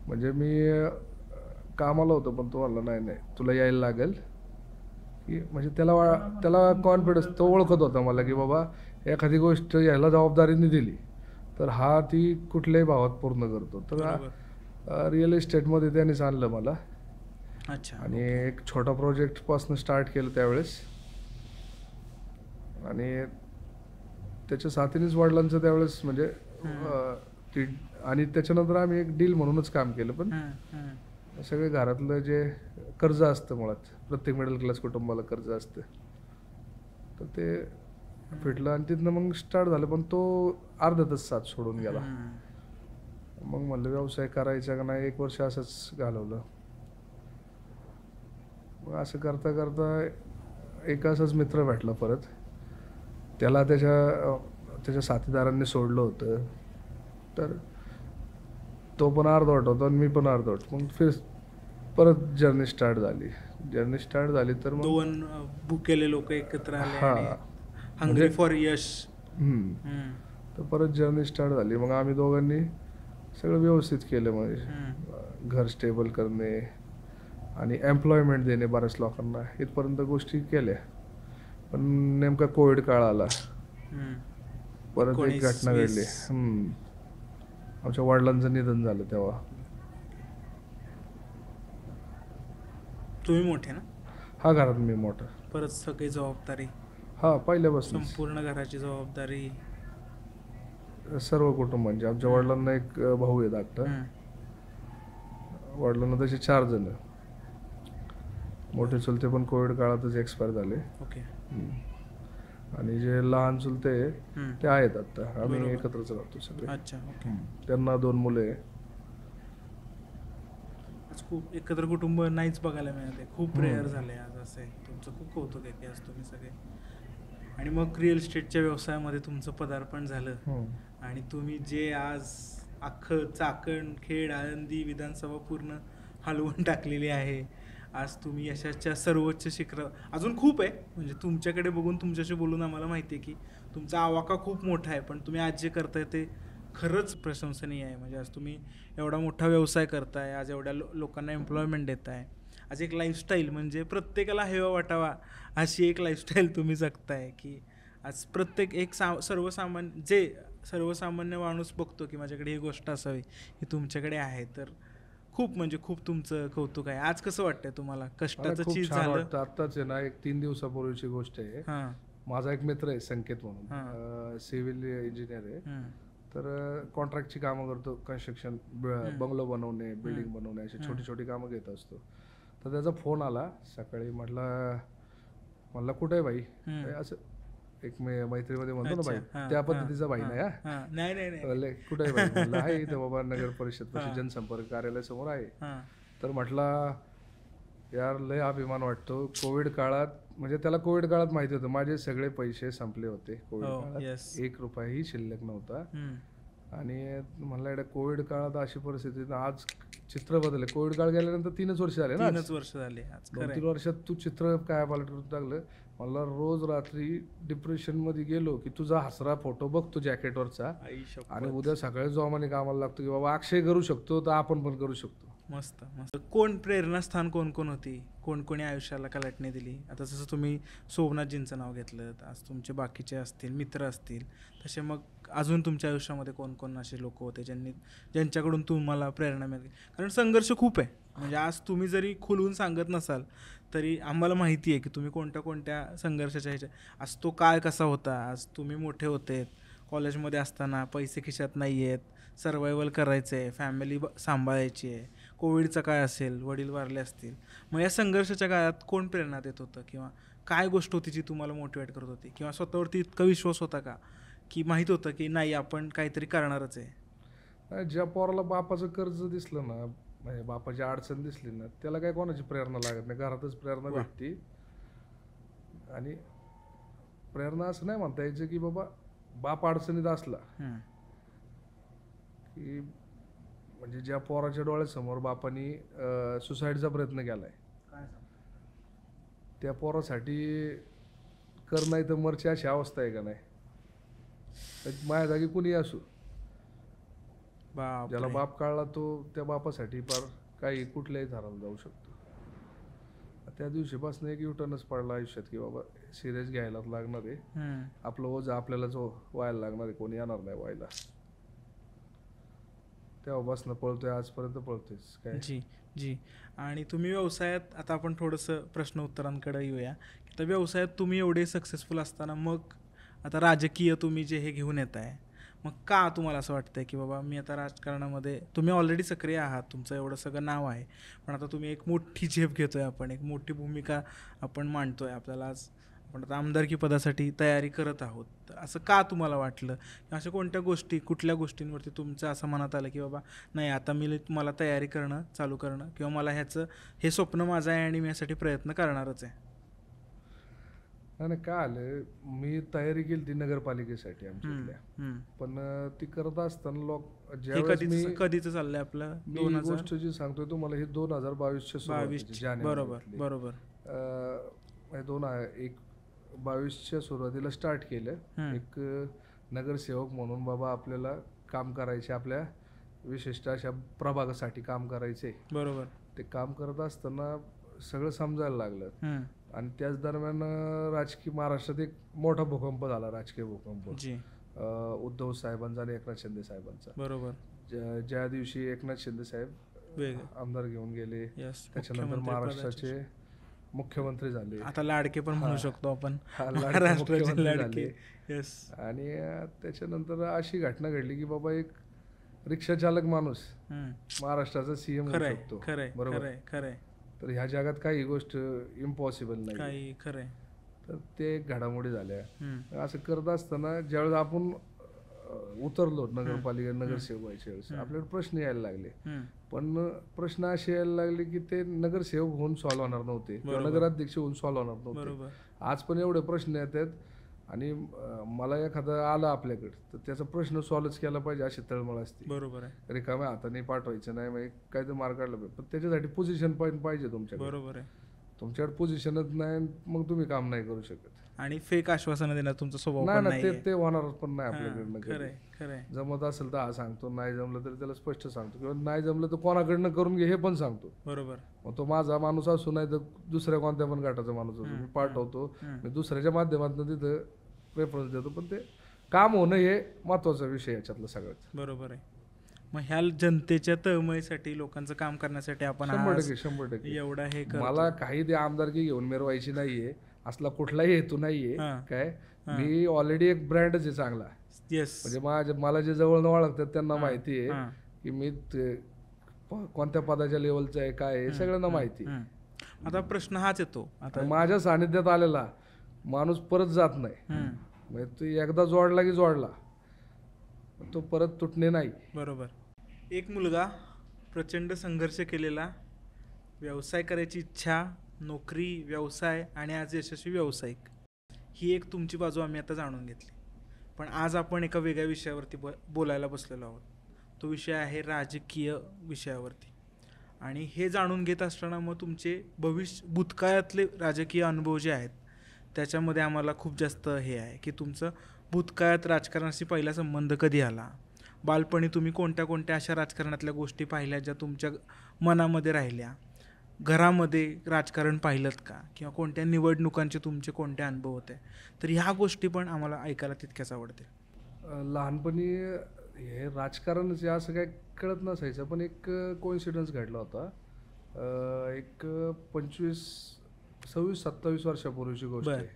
म्हणजे मी कामाला होतो पण तो म्हणला नाही तुला यायला लागेल की म्हणजे त्याला कॉन्फिडन्स. तो ओळखत होता मला की बाबा एखादी गोष्ट ह्याला जबाबदारीने दिली तर हा ती कुठल्याही भावात पूर्ण करतो. तर रिअल इस्टेटमध्ये त्यानेच आणलं मला. अच्छा. आणि एक छोटा प्रोजेक्टपासून स्टार्ट केलं त्यावेळेस. आणि त्याच्या साथीनेच वडिलांचं त्यावेळेस म्हणजे आणि त्याच्यानंतर आम्ही एक डील म्हणूनच काम केलं. पण सगळे घरातलं जे कर्ज असतं मुळात प्रत्येक मिडल क्लास कुटुंबाला कर्ज असतं तर ते फिटलं आणि तिथनं मग स्टार्ट झालं पण तो अर्ध्यातच साथ सोडून गेला. मग म्हणलं व्यवसाय करायचा का नाही 1 वर्ष असंच घालवलं. मग असं करता करता एक असाच मित्र भेटला परत. त्याला त्याच्या साथीदारांनी सोडलं होतं तर तो पण अर्धवट होता आणि मी पण अर्धवट. मग परत जर्नी स्टार्ट झाली तर मग 2 भुकेले लोक एकत्र आले हा आणि हंग्री फॉर यश. तर परत जर्नी स्टार्ट झाली. मग आम्ही दोघांनी सगळं व्यवस्थित केलं म्हणजे घर स्टेबल करणे आणि एम्प्लॉयमेंट देणे बऱ्याच लोकांना इथपर्यंत गोष्टी केल्या. पण नेमका कोविड काळ आला. परत एक घटना घडली. आमच्या वडिलांचं निधन झालं तेव्हा. तुम्ही मोठे ना? हा घरात मी मोठा. परत सगळी जबाबदारी, हा पहिल्यापासून संपूर्ण घराची जबाबदारी सर्व कुटुंबांची. आमच्या वडिलांना एक भाऊ आहे धाकटा. वडिलांना तसे 4 जण. मोठे चुलते पण कोविड काळातच एक्सपायर झाले. ओके. आणि जे लहान चुलते ते आहेत आता. आम्ही एकत्रच राहतो सगळे. अच्छा. ओके. त्यांना 2 मुले. आज खूप एकत्र कुटुंब नाहीच बघायला मिळाले. खूप रेअर झाले आज. असं आहे. तुमचं खूप कौतुक आहे की आज तुम्ही सगळे. आणि मग रिअल इस्टेटच्या व्यवसायामध्ये तुमचं पदार्पण झालं आणि तुम्ही जे आज अख्खं चाकण, खेड, आळंदी विधानसभा पूर्ण हलवून टाकलेली आहे. आज तुम्ही यशाच्या सर्वोच्च शिखर अजून खूप आहे. म्हणजे तुमच्याकडे बघून तुमच्याशी बोलून आम्हाला माहिती आहे की तुमचा आवाका खूप मोठा आहे. पण तुम्ही आज जे करताय ते खरंच प्रशंसनीय आहे. म्हणजे आज तुम्ही एवढा मोठा व्यवसाय करताय. आज एवढ्या लोकांना एम्प्लॉयमेंट देताय. आज एक लाईफस्टाईल म्हणजे प्रत्येकाला हेवा वाटावा अशी एक लाईफस्टाईल तुम्ही जगताय की आज प्रत्येक एक सर्वसामान्य माणूस बघतो की माझ्याकडे ही गोष्ट असावी, ही तुमच्याकडे आहे. तर खूप म्हणजे खूप तुमचं कौतुक आहे. आज कसं वाटतंय तुम्हाला? कष्टाचं चीज झालं. आत्ताच आहे ना, एक 3 दिवसापूर्वीची गोष्ट आहे. माझा एक मित्र आहे संकेत म्हणून, सिव्हिल इंजिनियर आहे. तर कॉन्ट्रॅक्टची कामं करतो. कन्स्ट्रक्शन, बंगलो बनवणे, बिल्डिंग बनवणे अशी छोटी छोटी कामं घेत असतो. तर त्याचा फोन आला सकाळी. म्हटलं कुठे आहे भाई? असं एक मैत्रीमध्ये म्हणतो ना भाई, त्या पद्धतीचा भाई नाही. कुठे आहे भाई? म्हणलं आहे इथं बाबा नगर परिषद पाशी जनसंपर्क कार्यालयासमोर आहे. तर म्हटलं यार लय अभिमान वाटतो. कोविड काळात म्हणजे त्याला कोविड काळात माहिती होतं माझे सगळे पैसे संपले होते. कोविड काळात 1 रुपयाही शिल्लक नव्हता. आणि म्हणलं कोविड काळात अशी परिस्थिती. आज चित्र बदलले. कोविड काळ गेल्यानंतर 3च वर्ष झाले ना. 3च वर्ष झाले. 2-3 वर्षात तू चित्र काय पालट करून टाकलं. मला रोज रात्री डिप्रेशन मध्ये गेलो की तुझा हसरा फोटो बघतो जॅकेटवरचा आणि उद्या सकाळी जोमाने कामाला लागतो की बाबा अक्षय करू शकतो तर आपण पण करू शकतो. मस्त मस्त. कोण प्रेरणास्थान कोण होती? कोणी आयुष्याला कलाटणी दिली? आता जसं तुम्ही सोमनाथजींचं नाव घेतलं, आज तुमचे बाकीचे असतील मित्र असतील, तसे मग अजून तुमच्या आयुष्यामध्ये कोण असे लोक होते ज्यांच्याकडून तुम्हाला प्रेरणा मिळाली? कारण संघर्ष खूप आहे. म्हणजे आज तुम्ही जरी खुलवून सांगत नसाल तरी आम्हाला माहिती आहे की तुम्ही कोणत्या संघर्षाच्या आज तो काळ कसा होता. आज तुम्ही मोठे होते, कॉलेजमध्ये असताना पैसे खिशात नाही आहेत, सर्वायवल करायचं आहे, फॅमिली सांभाळायची आहे, कोविडचा काय असेल, वडील वारले असतील. मग या संघर्षाच्या काळात कोण प्रेरणा देत होतं किंवा काय गोष्ट होती जी तुम्हाला मोटिवेट करत होती? किंवा स्वतःवरती इतका विश्वास होता का की माहीत होतं की नाही आपण काहीतरी करणारच आहे? ज्या पोराला बापाचं कर्ज दिसलं ना, म्हणजे बापाची अडचण दिसली ना, त्याला काय कोणाची प्रेरणा लागत नाही. घरातच प्रेरणा भेटते. आणि प्रेरणा असं नाही म्हणता यायचं की बाबा बाप अडचणीत असला की म्हणजे ज्या पोराच्या डोळ्यासमोर बापानी सुसाईडचा प्रयत्न केलाय त्या पोरासाठी कर नाही तर मरची अशी अवस्था आहे का नाही. माझ्या जागी कुणी असू, ज्याला बाप काढला तो त्या बापासाठी फार काही कुठल्याही थराला जाऊ शकतो. त्या दिवशीपासून एक युटर्नच पडला आयुष्यात की बाबा सिरियस घ्यायलाच लागणार आहे. आपलं ओझं आपल्यालाच व्हायला लागणार आहे, कोणी येणार नाही व्हायला. तेव्हापासून पळतोय, आजपर्यंत पळतोयच काय. जी. आणि तुम्ही व्यवसायात, आता आपण थोडंसं प्रश्न उत्तरांकडे येऊया. की तर व्यवसायात तुम्ही एवढे सक्सेसफुल असताना मग आता राजकीय तुम्ही जे हे घेऊन येत आहे, मग का तुम्हाला असं वाटतंय की बाबा मी आता राजकारणामध्ये, तुम्ही ऑलरेडी सक्रिय आहात, तुमचं एवढं सगळं नाव आहे, पण आता तुम्ही एक मोठी झेप घेतोय, आपण एक मोठी भूमिका आपण मांडतोय, आपल्याला आज आपण आता आमदारकी पदासाठी तयारी करत आहोत, तर असं का तुम्हाला वाटलं? अशा कोणत्या गोष्टी, कुठल्या गोष्टींवरती तुमचं असं मनात आलं की बाबा नाही, आता मला तयारी करणं चालू करणं, किंवा मला हे स्वप्न माझं आहे आणि मी यासाठी प्रयत्न करणारच आहे? आणि काय आलं, मी तयारी केली ती नगरपालिकेसाठी आमच्या इथल्या. हम्म. पण ती करत असताना हे ज्यावेळेस कधीच चाललंय आपलं? मी ही गोष्ट जी सांगतोय तुम्हाला, ही 2022च्या सुरुवातीची बरोबर. 22च्या सुरुवातीला स्टार्ट केलं. एक नगरसेवक म्हणून बाबा आपल्याला काम करायचे, आपल्या विशिष्ट अशा प्रभागासाठी काम करायचे. बरोबर. ते काम करत असताना सगळं समजायला लागलं. आणि त्याच दरम्यान महाराष्ट्रात एक मोठा भूकंप झाला, राजकीय भूकंप. उद्धव साहेबांचा आणि एकनाथ शिंदे साहेबांचा. बरोबर. ज्या दिवशी एकनाथ शिंदे साहेब आमदार घेऊन गेले, त्याच्यानंतर महाराष्ट्राचे मुख्यमंत्री झाले. आता लाडके पण म्हणू शकतो आपण, मुख्यमंत्री लाडके. आणि त्याच्यानंतर अशी घटना घडली की बाबा एक रिक्षा चालक माणूस महाराष्ट्राचा सीएम होऊ शकतो. बरोबर. तर ह्या जगात काही गोष्ट इम्पॉसिबल नाही. तर ते घडामोडी झाल्या. असं करत असताना ज्यावेळेस आपण उतरलो नगरसेवक व्हायच्या वेळेस, आपल्याला प्रश्न यायला लागले. पण प्रश्न असे यायला लागले की ते नगरसेवक होऊन सॉल्व्ह होणार नव्हते, नगराध्यक्ष होऊन सॉल्व्ह होणार नव्हते. आज पण एवढे प्रश्न येतात, आणि मला एखादा आला आपल्याकडे तर त्याचा प्रश्न सॉल्व्हच केला पाहिजे अशी तळमळ असते. बरोबर आहे. रिकाम्या हाताने पाठवायचं नाही, म्हणजे काय तर मार्ग काढला पाहिजे. पण त्याच्यासाठी पोझिशन पण पाहिजे तुमच्याकडे. बरोबर आहे. तुमच्याकडे पोझिशनच नाही, मग तुम्ही काम नाही करू शकत. आणि फेक आश्वासन देणार तुमचा स्वभाव नाही, ते होणार पण नाही आपल्याकडनं. खरंय. जमत असेल तर हा सांगतो, नाही जमलं तर त्याला स्पष्ट सांगतो, किंवा नाही जमलं तर कोणाकडनं करून घे हे पण सांगतो. बरोबर. मग तो माझा माणूस असो, नाही तर दुसऱ्या कोणत्या पण गटाचा माणूस असो, मी पाठवतो. मी दुसऱ्याच्या माध्यमातून तिथं रेफरन्स देतो. पण ते काम होणं हे महत्वाचा विषय याच्यातलं सगळ्यात. बरोबर आहे. मग ह्या जनतेच्या तळमळीसाठी, लोकांचं काम करण्यासाठी आपण 100% एवढा हे मला काही ते आमदारकी घेऊन मिरवायची नाहीये, असला कुठलाही हेतू नाहीये. काय मी ऑलरेडी एक ब्रँडच आहे चांगला. म्हणजे मला जे जवळ ओळखतात त्यांना माहिती आहे की मी कोणत्या पदाच्या लेवलचं आहे, काय आहे, सगळ्यांना माहिती. आता प्रश्न हाच येतो, आता माझ्या सानिध्यात आलेला माणूस परत जात नाही. म्हणजे तो एकदा जोडला की जोडला, तो परत तुटणे नाही. बरोबर. एक मुलगा, प्रचंड संघर्ष केलेला, व्यवसाय करायची इच्छा, नोकरी, व्यवसाय आणि आज यशस्वी व्यावसायिक, ही एक तुमची बाजू आम्ही आता जाणून घेतली. पण आज आपण एका वेगळ्या विषयावरती बोलायला बसलेलो आहोत. तो विषय आहे राजकीय विषयावरती. आणि हे जाणून घेत असताना मग तुमचे भूतकाळातले राजकीय अनुभव जे आहेत त्याच्यामध्ये आम्हाला खूप जास्त हे आहे की तुमचं भूतकाळात राजकारणाशी पहिला संबंध कधी आला, बालपणी तुम्ही कोणत्या कोणत्या अशा राजकारणातल्या गोष्टी पाहिल्या ज्या तुमच्या मनामध्ये राहिल्या, घरामध्ये राजकारण पाहिलंत का, किंवा कोणत्या निवडणुकांचे तुमचे कोणते अनुभव होते, तर ह्या गोष्टी पण आम्हाला ऐकायला तितक्याच आवडते. लहानपणी हे राजकारणच असं काय कळत नसायचं, पण एक कोइन्सिडन्स घडला होता. एक 26-27 वर्षापूर्वीची गोष्ट आहे.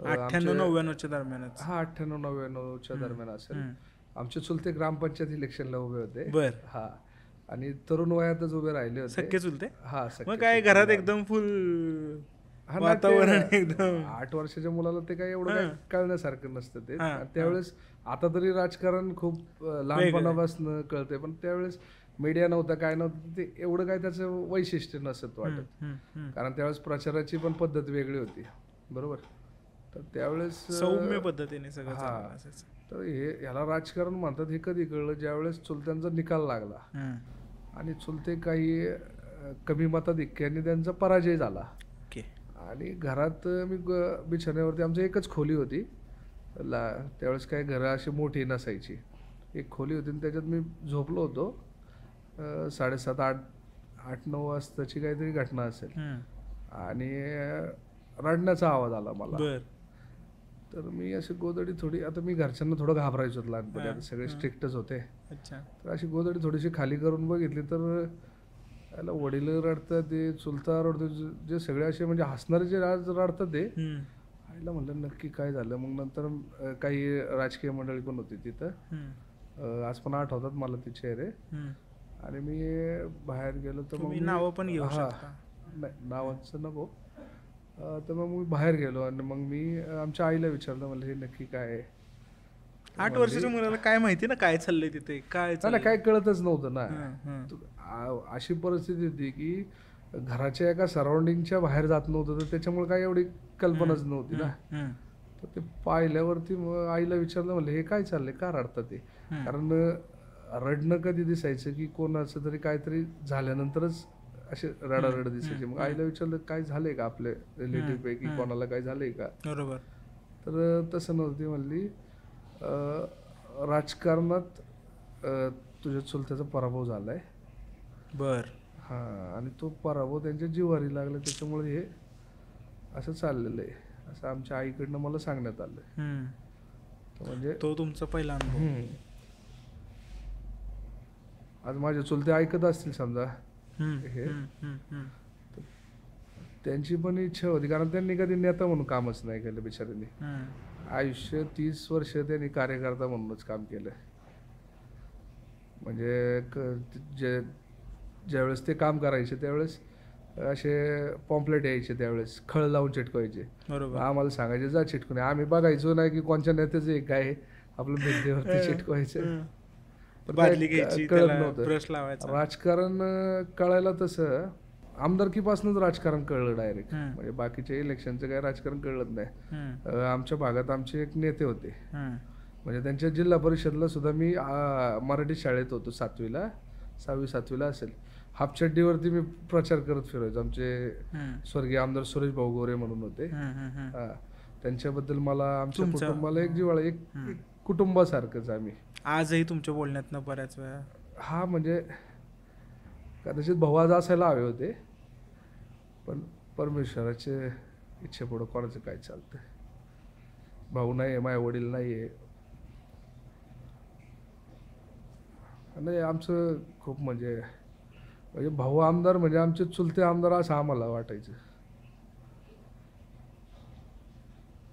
98-99च्या दरम्यानच. हा, 98-99च्या दरम्यान असेल. आमचे चुलते ग्रामपंचायत इलेक्शनला उभे होते. हा, आणि तरुण वयातच उभे राहिले होते. सख्खे चुलते? हा. मग काय घरात एकदम फुल वातावरण एकदम. 8 वर्षाच्या मुलाला ते काय एवढं काय कळण्यासारखं नसतं ते. त्यावेळेस आता तरी राजकारण खूप लहानपणापासून कळतंय, पण त्यावेळेस मीडिया नव्हता, काय नव्हतं, ते एवढं काय त्याचं वैशिष्ट्य नसत वाटत. कारण त्यावेळेस प्रचाराची पण पद्धत वेगळी होती. बरोबर. तर त्यावेळेस सौम्य पद्धतीने सगळं. हा, तर ह्याला राजकारण म्हणतात. हे कधी कळलं, ज्यावेळेस चुलत्यांचा निकाल लागला आणि चुलते काही कमी मताधिक्याने त्यांचा पराजय झाला. आणि घरात मी बिछाण्यावरती, आमची एकच खोली होती त्यावेळेस, काय घरं अशी मोठी नसायची, एक खोली होती आणि त्याच्यात मी झोपलो होतो. 7:30-8-9 वाजताची काहीतरी घटना असेल, आणि रडण्याचा आवाज आला मला. तर मी अशी गोदडी थोडी, आता मी घरच्यांना थोडं घाबरायचो लहानपणी, आता सगळे स्ट्रिक्टच होते. तर अशी गोदडी थोडीशी खाली करून बघितली, तर याला वडील रडतात, ते चुलता रडतो, जे सगळे असे म्हणजे हसणारे जे रडतात ते, आईला म्हणलं नक्की काय झालं. मग नंतर काही राजकीय मंडळी पण होती तिथं. आज पण आठवतात मला ते चेहरे. आणि मी बाहेर गेलो तर मग तुम्ही नावं पण घेऊ हां, शकता. नाही नावाचं नको. तर मग मी बाहेर गेलो आणि मग मी आमच्या आईला विचारलं, म्हणलं हे नक्की काय आहे. 8 वर्षाच्या मुलाला काय माहिती ना काय चाललंय तिथे, काय नाही काय कळतच नव्हतं ना. हं. अशी परिस्थिती होती की घराच्या एका सराउंडिंगच्या बाहेर जात नव्हतं, तर त्याच्यामुळे काय एवढी कल्पनाच नव्हती ना. तर ते पाहिल्यावरती मग आईला विचारलं, म्हणलं हे काय चाललंय, का रडतात ते. कारण रडणं कधी दिसायचं की कोणाचं तरी काहीतरी झाल्यानंतरच असे रडारड दिसायचे. मग आईला विचारलं काय झालंय का आपल्या रिलेटिव्ह पैकी कोणाला काय झालंय का. बरोबर. तर तसं नव्हती. म्हणली राजकारणात तुझ्या चुलत्याचा पराभव झालाय. बर. हां, आणि तो पराभव त्यांच्या जिव्हारी लागला, त्याच्यामुळे हे असं चाललेलं आहे, असं आमच्या आईकडनं मला सांगण्यात आलं. म्हणजे तो तुमचा पहिला अनुभव. आज माझे चुलते ऐकत असतील समजा हे, तर त्यांची पण इच्छा होती, कारण त्यांनी कधी नेता म्हणून कामच नाही केलं बिचाऱ्यांनी. आयुष्य 30 वर्ष त्यांनी कार्यकर्ता म्हणूनच काम केलं. म्हणजे ज्यावेळेस ते काम करायचे त्यावेळेस असे पॉम्पलेट यायचे, त्यावेळेस खळ लावून चिटकवायचे. बरोबर. आम्हाला सांगायचे जा चिटकून. आम्ही बघायचो नाही की कोणत्या नेत्याचं एक काय आपलं भिंतीवरती चिटकवायचं. बादली घ्यायची, कळत त्याला नव्हतं ब्रश लावायचा. राजकारण कळायला तसं आमदारकीपासूनच राजकारण कळलं डायरेक्ट. म्हणजे बाकीच्या इलेक्शनचं काही राजकारण कळलं नाही. आमच्या भागात आमचे एक नेते होते, म्हणजे त्यांच्या जिल्हा परिषदला सुद्धा मी मराठी शाळेत होतो 6वी-7वीला असेल. हाफचड्डीवरती मी प्रचार करत फिरायचो. आमचे स्वर्गीय आमदार सुरेश भाऊ गोरे म्हणून होते. त्यांच्याबद्दल मला आमच्या कुटुंबाला एक जिव्हाळा, एक कुटुंबासारखंच आम्ही. आजही तुमच्या बोलण्यातनं बऱ्याच वेळा हा म्हणजे कदाचित भाऊ आज असायला हवे होते, पण परमेश्वराचे इच्छेपुढं कोणाचं काय चालतं. भाऊ नाही आहे, माझे वडील नाही आहे. नाही आमचं खूप म्हणजे भाऊ आमदार म्हणजे आमचे चुलते आमदार असं आम्हाला वाटायचं.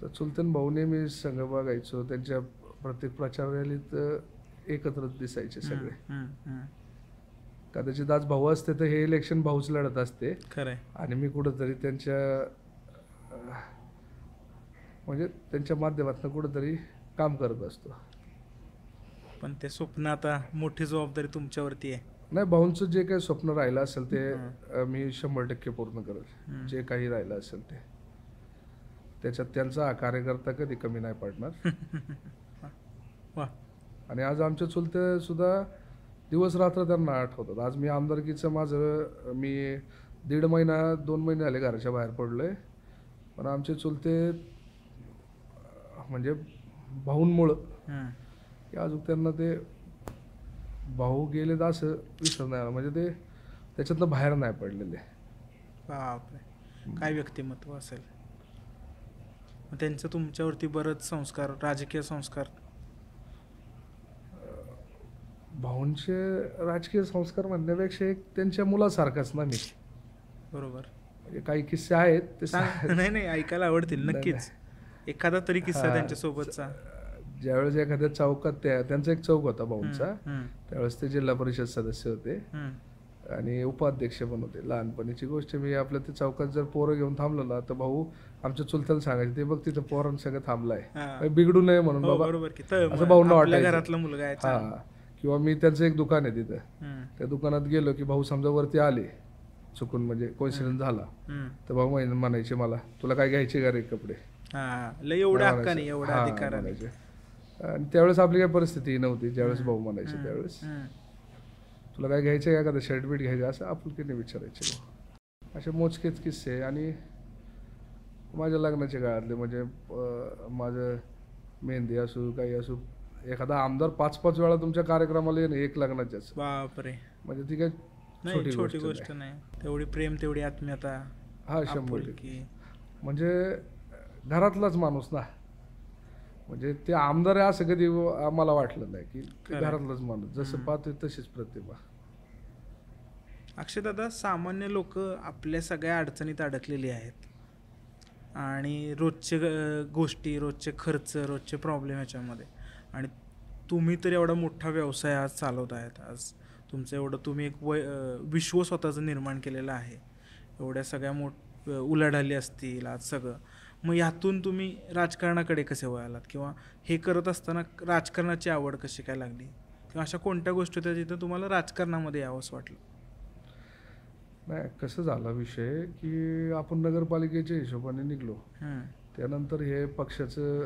तर चुलतेन भाऊ नेहमी संघ बघायचो, त्यांच्या प्रत्येक प्रचार रॅलीत एकत्रच दिसायचे सगळे. कदाचित आज भाऊ असते तर हे इलेक्शन भाऊच लढत असते. खरंय. आणि मी कुठंतरी त्यांच्या म्हणजे त्यांच्या माध्यमातून कुठंतरी काम करत असतो. पण ते स्वप्न आता मोठी जबाबदारी तुमच्यावरती आहे. नाही, भाऊंचं जे काही स्वप्न राहिलं असेल ते मी 100% पूर्ण करेल. जे काही राहिलं असेल ते, त्याच्यात त्यांचा कार्यकर्ता कधी कमी नाही पडणार. आणि आज आमच्या चुलते सुद्धा दिवस रात्र त्यांना आठवतात. आज मी आमदारकीचं मी 2 महिने झाले घराच्या बाहेर पडलोय, पण आमचे चुलते म्हणजे भाऊंमुळं की अजून त्यांना ते भाऊ गेले तर असं विसर नाही, म्हणजे ते त्याच्यातनं बाहेर नाही पडलेले. बापरे, काय व्यक्तिमत्व असेल. त्यांचं तुमच्यावरती बरंच संस्कार, राजकीय संस्कार. भाऊंचे राजकीय संस्कार म्हणण्यापेक्षा एक त्यांच्या मुलासारखाच ना मी. बरोबर. म्हणजे काही किस्से आहेत ते नाही ऐकायला आवडतील नक्कीच. एखादा तरी किस्सा त्यांच्यासोबतचा. ज्यावेळेस एखाद्या चौकात त्यांचा एक चौक होता भाऊंचा, त्यावेळेस ते जिल्हा परिषद सदस्य होते आणि उपाध्यक्ष पण होते. लहानपणीची गोष्ट, मी आपल्या ते चौकात जर पोरं घेऊन थांबलो ना, तर भाऊ आमच्या चुलत्याला सांगायचे ते बघ तिथं पोरांसंग थांबलाय, बिघडू नये म्हणून बाबा, असं भाऊंना वाटायचं. घरातला मुलगा आहे. हा, किंवा मी त्यांचं एक दुकान आहे तिथं, त्या दुकानात गेलो की भाऊ समजा वरती आले चुकून, म्हणजे कोइन्सिडन्स झाला, तर भाऊ म्हणायचे मला तुला काय घ्यायचे का रे कपडे. एवढा हक्का नाही, एवढा अधिकार म्हणायचे. आणि त्यावेळेस आपली काही परिस्थिती नव्हती. ज्यावेळेस भाऊ म्हणायचे त्यावेळेस तुला काय घ्यायचं का, एखादं शर्ट बीट घ्यायचं, असं आपुलकीने विचारायचे. असे मोजकेच किस्से. आणि माझ्या लग्नाच्या काळातले म्हणजे माझं मेहंदी असू काही असू, एखादा आमदार 5-5 वेळा तुमच्या कार्यक्रमाला येणे एक लग्नाच्याच. बापरे, म्हणजे ती काही छोटी गोष्ट नाही. तेवढी प्रेम, तेवढी आत्मीयता. हा 100%. म्हणजे घरातलाच माणूस ना, म्हणजे ते आमदार आहे असं कधी आम्हाला वाटलं नाही, की घरातलाच माणूस, जसं पाहतोय तशीच प्रतिभा. अक्षय दादा, सामान्य लोक आपल्या सगळ्या अडचणीत अडकलेली आहेत आणि रोजचे गोष्टी, रोजचे खर्च, रोजचे प्रॉब्लेम ह्याच्यामध्ये. आणि तुम्ही तर एवढा मोठा व्यवसाय आज चालवत आहेत. आज तुमचं एवढं तुम्ही एक विश्व स्वतःचं निर्माण केलेलं आहे. एवढ्या सगळ्या उलाढाली असतील आज सगळं. मग यातून तुम्ही राजकारणाकडे कसे वळालात, किंवा हे करत असताना राजकारणाची आवड कशी काय लागली, किंवा अशा कोणत्या गोष्टी होत्या जिथं तुम्हाला राजकारणामध्ये यावंसं वाटलं? नाही, कसं झाला विषय की आपण नगरपालिकेच्या हिशोबाने निघलो. त्यानंतर हे पक्षाचं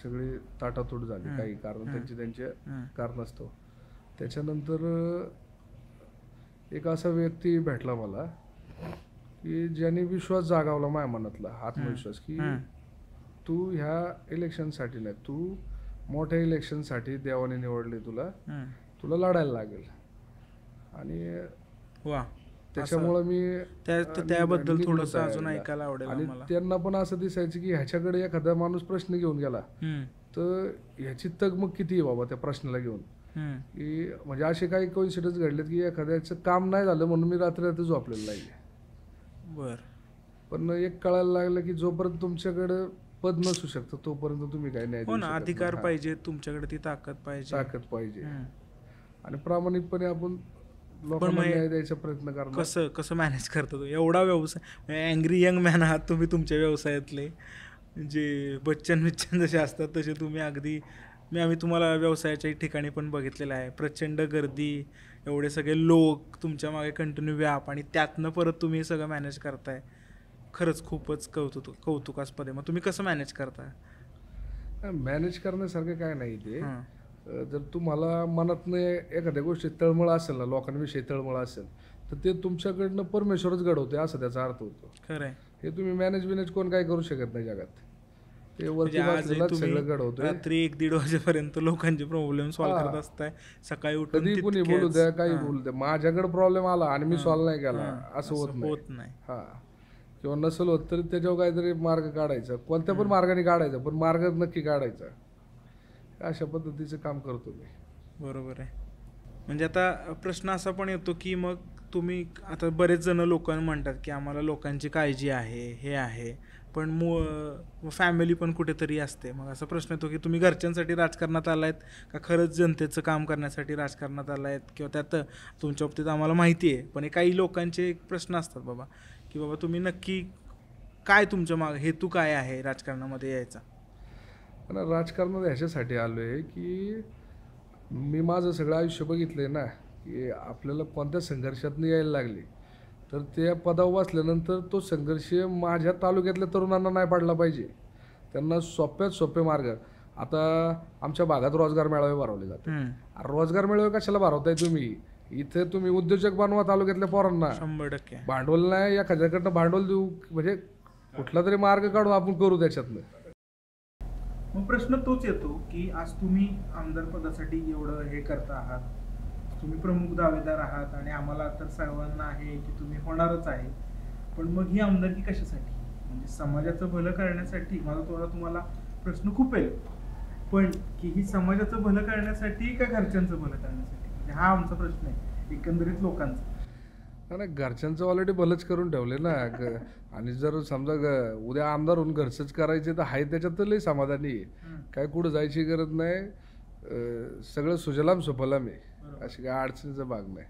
सगळी ताटातूट झाली, काही कारण त्यांचे कारणास्तव. त्याच्यानंतर एक असा व्यक्ती भेटला मला की ज्याने विश्वास जागावला माझ्या मनातला, आत्मविश्वास, की तू ह्या इलेक्शनसाठी नाही, तू मोठ्या इलेक्शनसाठी देवाने निवडले तुला लढायला लागेल. आणि वा, त्याच्यामुळं मी त्याबद्दल थोडंसं अजून ऐकायला आवडेल आणि मला. त्यांना पण असं दिसायचं की ह्याच्याकडे एखादा माणूस प्रश्न घेऊन गेला तर ह्याची तगमग किती आहे बाबा त्या प्रश्नाला घेऊन. की म्हणजे असे काही कोइन्सिडन्स घडलेत की एखाद्याचं काम नाही झालं म्हणून मी रात्री झोपलेलं नाही. बर. पण एक कळायला लागलं की जोपर्यंत तुमच्याकडे पद नसू शकतं तोपर्यंत तुम्ही काय नाही. हो ना, अधिकार पाहिजे तुमच्याकडे, ती ताकद पाहिजे. आणि प्रामाणिकपणे आपण लोकांना न्याय द्यायचा प्रयत्न करणार. कसं मॅनेज करता तो एवढा व्यवसाय? अँग्री यंग मॅन आहात तुम्ही तुमच्या व्यवसायातले, जे बच्चन जसे असतात तसे तुम्ही अगदी. आम्ही तुम्हाला व्यवसायाच्या ठिकाणी पण बघितलेलं आहे. प्रचंड गर्दी, एवढे सगळे लोक तुमच्या मागे, कंटिन्यू व्याप, आणि त्यातनं परत तुम्ही हे सगळं मॅनेज करताय. खरंच खूपच कौतुकास्पद आहे. मग तुम्ही कसं मॅनेज करताय? मॅनेज करण्यासारखं काय नाही ते. जर तुम्हाला मनातनं एखाद्या गोष्टीत तळमळ असेल ना, लोकांविषयी तळमळ असेल, तर ते तुमच्याकडनं परमेश्वरच घडवते असं त्याचा अर्थ होतो. खरं आहे. हे तुम्ही मॅनेज कोण काय करू शकत नाही जगात. ते वरती सगळं घडवतोय. रात्री 1-1:30 वाजेपर्यंत लोकांचे प्रॉब्लेम सॉल्व्ह करत असताय. सकाळी उठून कधी कुणी बोलू द्या, काही बोलू द्या, माझ्याकडे प्रॉब्लेम आला आणि मी सॉल्व्ह नाही केला असं होत नाही. हा, किंवा नसेल होत तरी त्याच्यावर काहीतरी मार्ग काढायचा, कोणत्या पण मार्गाने काढायचा, पण मार्ग नक्की काढायचा. अशा पद्धतीचं काम करतो मी. बरोबर आहे. म्हणजे आता प्रश्न असा पण येतो की मग तुम्ही आता बरेच जण लोकांना म्हणतात की आम्हाला लोकांची काळजी आहे, हे आहे, पण फॅमिली पण कुठेतरी असते. मग असा प्रश्न येतो की तुम्ही घरच्यांसाठी राजकारणात आलायत का खरंच जनतेचं काम करण्यासाठी राजकारणात आलायत, किंवा त्यात तुमच्या बाबतीत आम्हाला माहिती आहे, पण काही लोकांचे प्रश्न असतात बाबा, की बाबा तुम्ही नक्की काय, तुमच्या मागे हेतू काय आहे राजकारणामध्ये यायचा? राजकारणात ह्याच्यासाठी आलो आहे की मी माझं सगळं आयुष्य बघितलंय ना, की आपल्याला कोणत्या संघर्षातून यायला लागले तर त्या पदावर बसल्यानंतर तो संघर्ष माझ्या तालुक्यातल्या तरुणांना नाही पडला पाहिजे. त्यांना सोप्यात सोपे मार्ग. आता आमच्या भागात रोजगार मेळावे भरवले जातात. रोजगार मेळावे कशाला भरवताय तुम्ही? इथे तुम्ही उद्योजक बनवा तालुक्यातल्या पोरांना. 100% भांडवल नाही, एखाद्याकडनं भांडवल देऊ, म्हणजे कुठला तरी मार्ग काढू, आपण करू त्याच्यातनं. मग प्रश्न तोच येतो की आज तुम्ही आमदार पदासाठी एवढं हे करता आहात, तुम्ही प्रमुख दावेदार आहात, आणि आम्हाला तर सर्वांना आहे की तुम्ही होणारच आहे. पण मग ही आमदारकी कशासाठी? म्हणजे समाजाचं भलं करण्यासाठी? माझा तुम्हाला प्रश्न खूप आहे, पण की ही समाजाचं भलं करण्यासाठी का घरच्यांचं भलं करण्यासाठी? म्हणजे हा आमचा प्रश्न आहे एकंदरीत लोकांचा. नाही, घरच्यांचं ऑलरेडी भलंच करून ठेवले ना. आणि जर समजा उद्या आमदार होऊन घरचंच करायचे तर हाय त्याच्यात लई समाधानी आहे. काय कुठं जायची गरज नाही, सगळं सुजलाम सुफलाम आहे, अशी काय अडचणीचा भाग नाही.